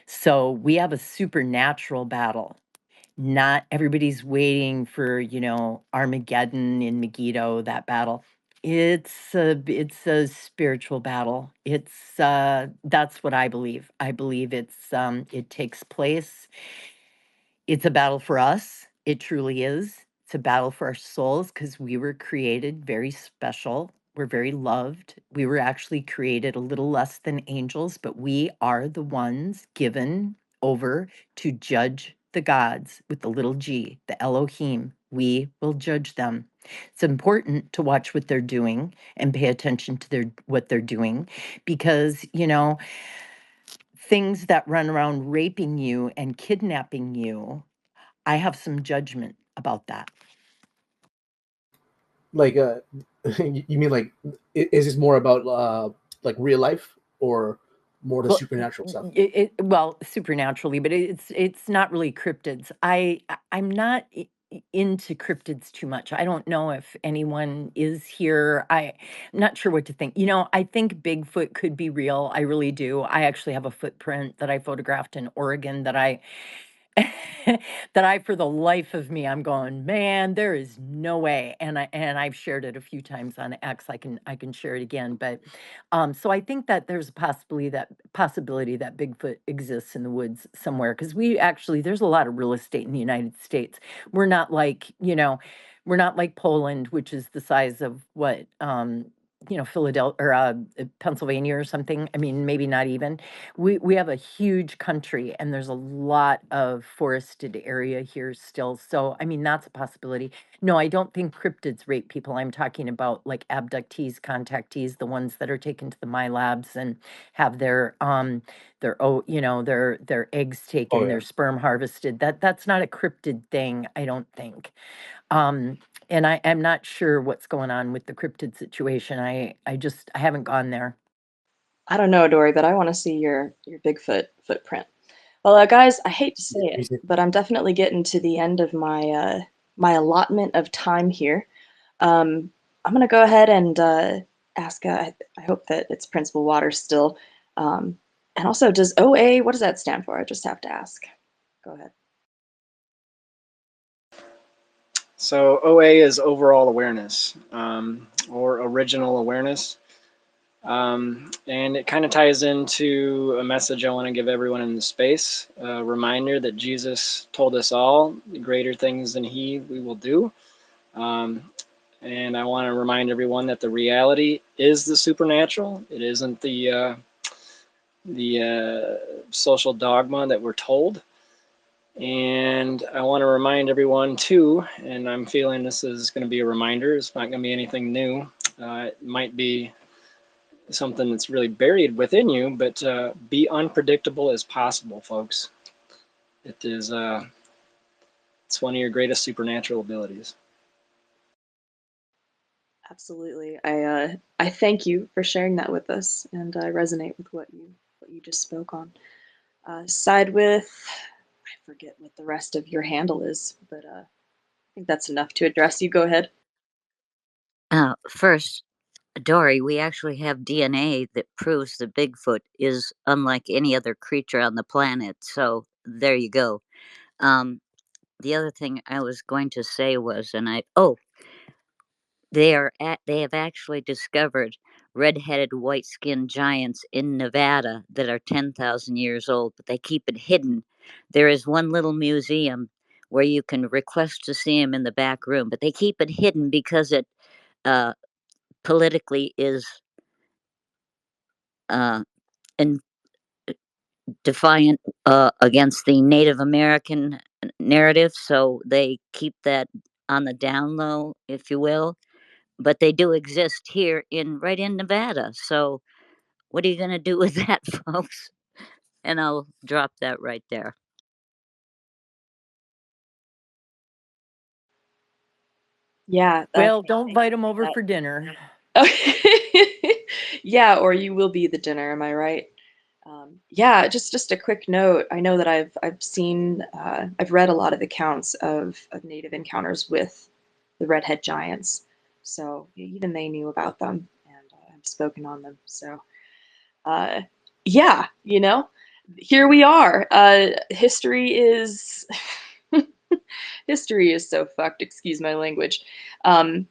So we have a supernatural battle. Not everybody's waiting for, Armageddon in Megiddo, that battle. It's a spiritual battle. That's what I believe. I believe it takes place. It's a battle for us. It truly is. It's a battle for our souls because we were created very special. We're very loved. We were actually created a little less than angels, but we are the ones given over to judge the gods with the little g, the Elohim. We will judge them. It's important to watch what they're doing and pay attention to what they're doing because, things that run around raping you and kidnapping you, I have some judgment about that. Like, you mean like, is this more about like real life or more the Well, supernatural stuff? well, supernaturally, but it's not really cryptids. I'm not into cryptids too much. I don't know if anyone is here. I'm not sure what to think. I think Bigfoot could be real. I really do. I actually have a footprint that I photographed in Oregon that I for the life of me, I'm going, man, there is no way. And I've shared it a few times on X. I can share it again. But so I think that there's a possibility that Bigfoot exists in the woods somewhere because there's a lot of real estate in the United States. We're not like, we're not like Poland, which is the size of what Philadelphia or Pennsylvania or something. I mean, maybe not even. We have a huge country, and there's a lot of forested area here still. So, I mean, that's a possibility. No, I don't think cryptids rape people. I'm talking about like abductees, contactees, the ones that are taken to the my labs and have their eggs Oh taken, yeah. their sperm harvested. That's not a cryptid thing, I don't think. And I'm not sure what's going on with the cryptid situation. I haven't gone there. I don't know, Dori, but I want to see your Bigfoot footprint. Well, guys, I hate to say Me it, too. but I'm definitely getting to the end of my allotment of time here. I'm gonna go ahead and ask. I hope that it's Principal Waters still. And also, does OA? What does that stand for? I just have to ask. Go ahead. So OA is overall awareness, or original awareness. And it kind of ties into a message I want to give everyone in the space. A reminder that Jesus told us all, greater things than he we will do. And I want to remind everyone that the reality is the supernatural. It isn't the social dogma that we're told. And I want to remind everyone too, and I'm feeling this is going to be a reminder. It's not going to be anything new. It might be something that's really buried within you, but be unpredictable as possible, folks. It is it's one of your greatest supernatural abilities. Absolutely. I thank you for sharing that with us, and I resonate with what you just spoke on. Side with, I forget what the rest of your handle is, but I think that's enough to address you. Go ahead. First, Dori, we actually have DNA that proves that Bigfoot is unlike any other creature on the planet. So there you go. The other thing I was going to say was, they have actually discovered red-headed white-skinned giants in Nevada that are 10,000 years old, but they keep it hidden. There is one little museum where you can request to see them in the back room, but they keep it hidden because it politically is in defiant against the Native American narrative, so they keep that on the down low, if you will. But they do exist here right in Nevada. So what are you going to do with that, folks? And I'll drop that right there. Yeah. Well, don't invite them over for dinner. Yeah, or you will be the dinner. Am I right? Yeah. Just a quick note. I know that I've seen I've read a lot of accounts of native encounters with the redhead giants. So even they knew about them and have spoken on them. So uh, yeah, here we are. History is history is so fucked. Excuse my language. Um,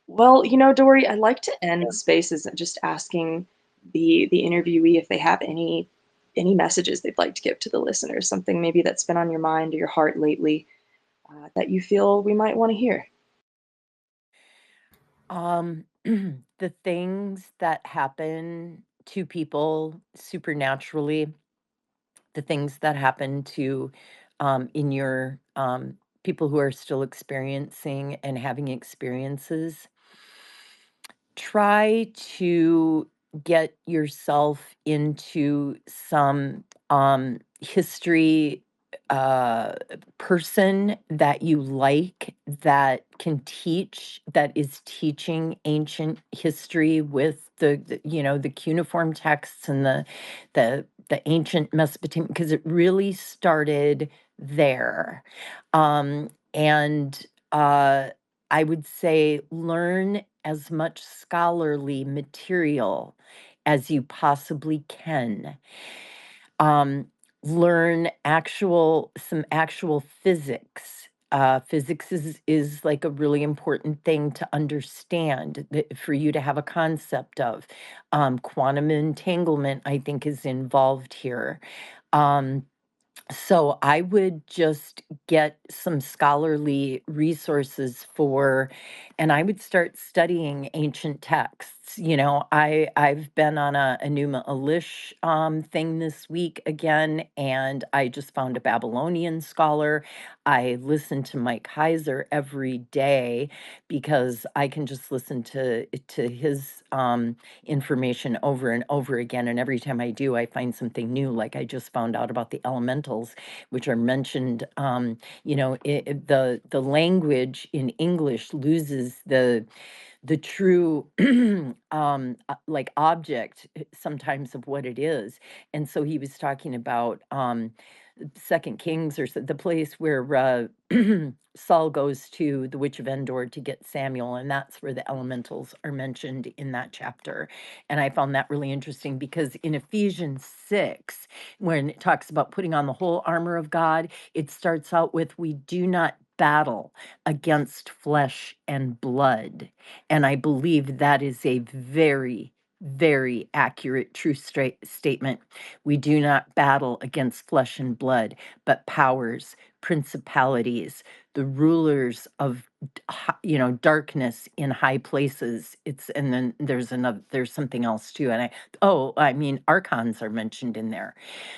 well, Dori, I like to end spaces just asking the interviewee if they have any messages they'd like to give to the listeners, something maybe that's been on your mind or your heart lately that you feel we might want to hear. The things that happen to people supernaturally, the things that happen to in your people who are still experiencing and having experiences, try to get yourself into some history person that you like, that can teach, that is teaching ancient history with the cuneiform texts and the ancient Mesopotamian, because it really started there. And I would say learn as much scholarly material as you possibly can. Learn some actual physics. Physics is like a really important thing to understand, for you to have a concept of. Quantum entanglement, I think, is involved here. So I would just get some scholarly resources and I would start studying ancient texts. I've been on a Enuma Elish thing this week again, and I just found a Babylonian scholar. I listen to Mike Heiser every day because I can just listen to his information over and over again. And every time I do, I find something new. Like I just found out about the elementals, which are mentioned. The language in English loses the true like object sometimes of what it is. And so he was talking about Second Kings, or the place where Saul goes to the Witch of Endor to get Samuel, and that's where the elementals are mentioned in that chapter. And I found that really interesting because in Ephesians 6, when it talks about putting on the whole armor of God, it starts out with, we do not battle against flesh and blood. And I believe that is a very, very accurate, true statement. We do not battle against flesh and blood, but powers, principalities, the rulers of darkness in high places. And then there's something else too. And I mean, archons are mentioned in there.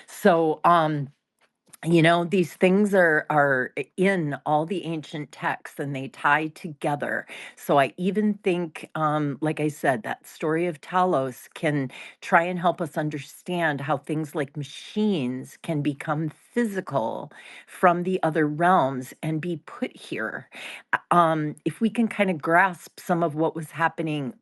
So these things are in all the ancient texts, and they tie together. So I even think, like I said, that story of Talos can try and help us understand how things like machines can become physical from the other realms and be put here. If we can kind of grasp some of what was happening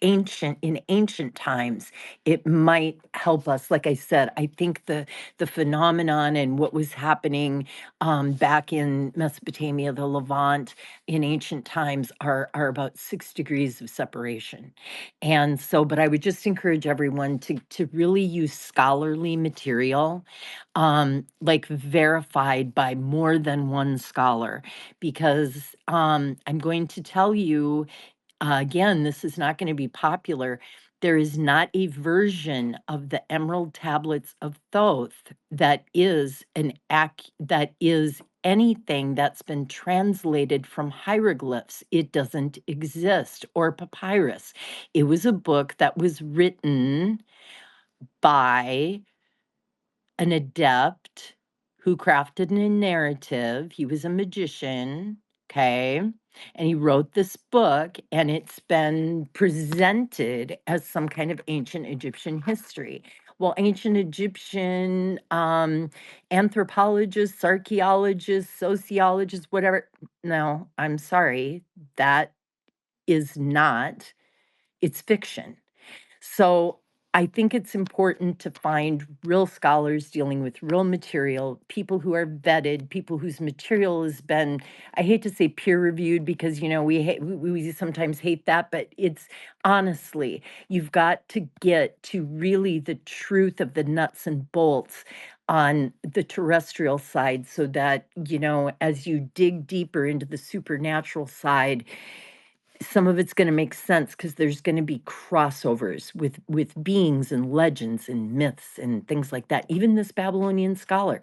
in ancient times, it might help us. Like I said, I think the phenomenon and what was happening back in Mesopotamia, the Levant, in ancient times are about 6 degrees of separation. And so, but I would just encourage everyone to really use scholarly material, like verified by more than one scholar, because I'm going to tell you, again, this is not going to be popular. There is not a version of the Emerald Tablets of Thoth that is anything that's been translated from hieroglyphs. It doesn't exist, or papyrus. It was a book that was written by an adept who crafted a narrative. He was a magician, okay? And he wrote this book, and it's been presented as some kind of ancient Egyptian history. Well, ancient Egyptian anthropologists, archaeologists, sociologists, whatever. No, I'm sorry. That is not, it's fiction. So I think it's important to find real scholars dealing with real material, people who are vetted, people whose material has been, I hate to say peer reviewed, because, we sometimes hate that, but it's honestly, you've got to get to really the truth of the nuts and bolts on the terrestrial side, so that, as you dig deeper into the supernatural side, some of it's going to make sense, because there's going to be crossovers with beings and legends and myths and things like that. Even this Babylonian scholar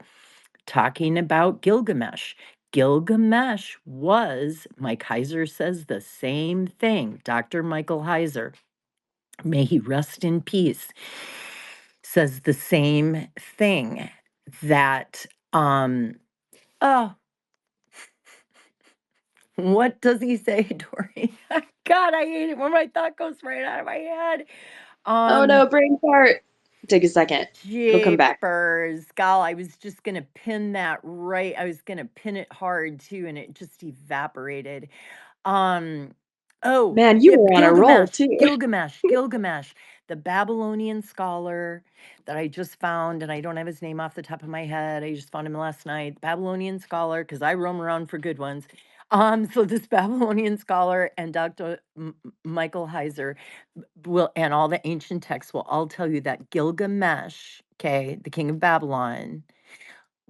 talking about Gilgamesh. Gilgamesh was, Mike Heiser says the same thing. Dr. Michael Heiser, may he rest in peace, says the same thing, that oh, what does he say, Dori? God, I hate it when my thought goes right out of my head. Oh no, brain fart. Take a second. It'll come back. Jeepers, gal, I was just gonna pin that right. I was gonna pin it hard too, and it just evaporated. Oh, Man, you were on a roll Gilgamesh, too. Gilgamesh, the Babylonian scholar that I just found, and I don't have his name off the top of my head. I just found him last night. Babylonian scholar, because I roam around for good ones. So this Babylonian scholar and Dr. Michael Heiser will, and all the ancient texts will all tell you that Gilgamesh, okay, the king of Babylon,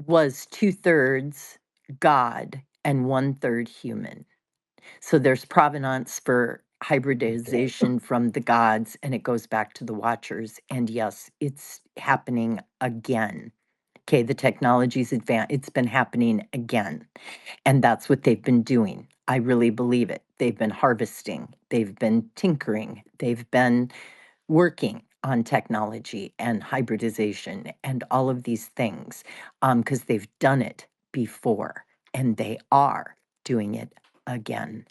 was 2/3 God and 1/3 human. So there's provenance for hybridization from the gods, and it goes back to the Watchers. And yes, it's happening again. Okay, the technology's advanced. It's been happening again. And that's what they've been doing. I really believe it. They've been harvesting, they've been tinkering, they've been working on technology and hybridization and all of these things, because they've done it before, and they are doing it again.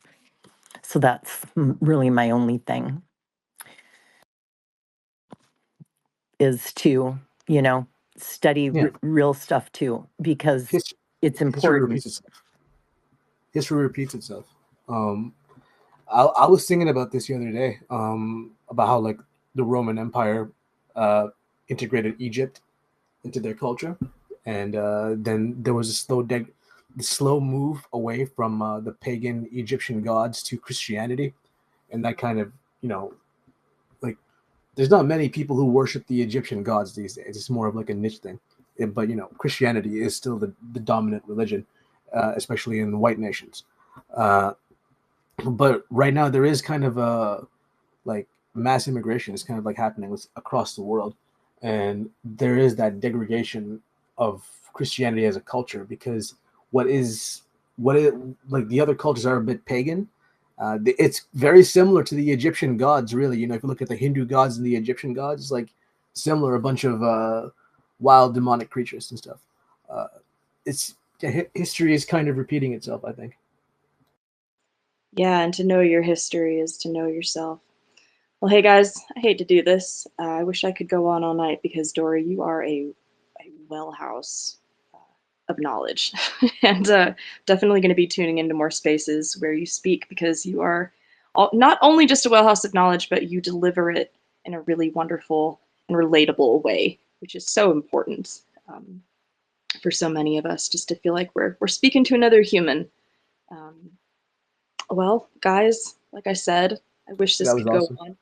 So that's really my only thing, is to, study Yeah. real stuff too, because it's History important. repeats itself. History repeats itself. I was thinking about this the other day, about how like the Roman Empire integrated Egypt into their culture, and then there was the slow move away from the pagan Egyptian gods to Christianity, and that kind of, like, there's not many people who worship the Egyptian gods these days. It's more of like a niche thing. But Christianity is still the dominant religion. especially in white nations. But right now there is kind of a like mass immigration is kind of like happening across the world, and there is that degradation of Christianity as a culture, because what it like the other cultures are a bit pagan. It's very similar to the Egyptian gods, really. You know, if you look at the Hindu gods and the Egyptian gods, it's like similar, a bunch of wild demonic creatures and stuff. Uh, it's history is kind of repeating itself, I think. Yeah, and to know your history is to know yourself. Well, hey guys, I hate to do this. I wish I could go on all night because Dori, you are a well house of knowledge, and definitely going to be tuning into more spaces where you speak, because you are not only just a well house of knowledge, but you deliver it in a really wonderful and relatable way, which is so important for so many of us, just to feel like we're speaking to another human. Um, well, guys, like I said, I wish this That was could go awesome. on.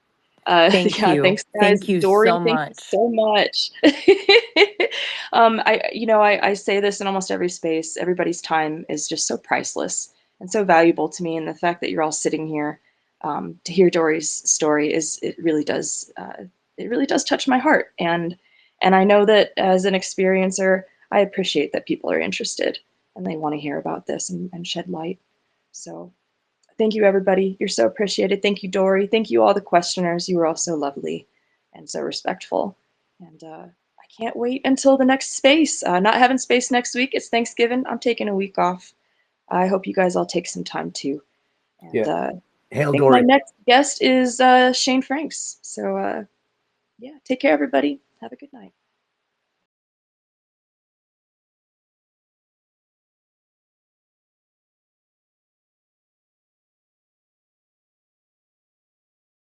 Thank Yeah, you. thanks, guys. Thank you Dori, so thank you much. so much. I say this in almost every space. Everybody's time is just so priceless and so valuable to me, and the fact that you're all sitting here to hear Dori's story it really does touch my heart. And I know that as an experiencer, I appreciate that people are interested and they want to hear about this and shed light. So thank you, everybody. You're so appreciated. Thank you, Dori. Thank you, all the questioners. You were all so lovely and so respectful. And I can't wait until the next space. Not having space next week. It's Thanksgiving. I'm taking a week off. I hope you guys all take some time too. And Yeah. I Hail think my Dory. next guest is Shane Franks. So yeah, take care, everybody. Have a good night.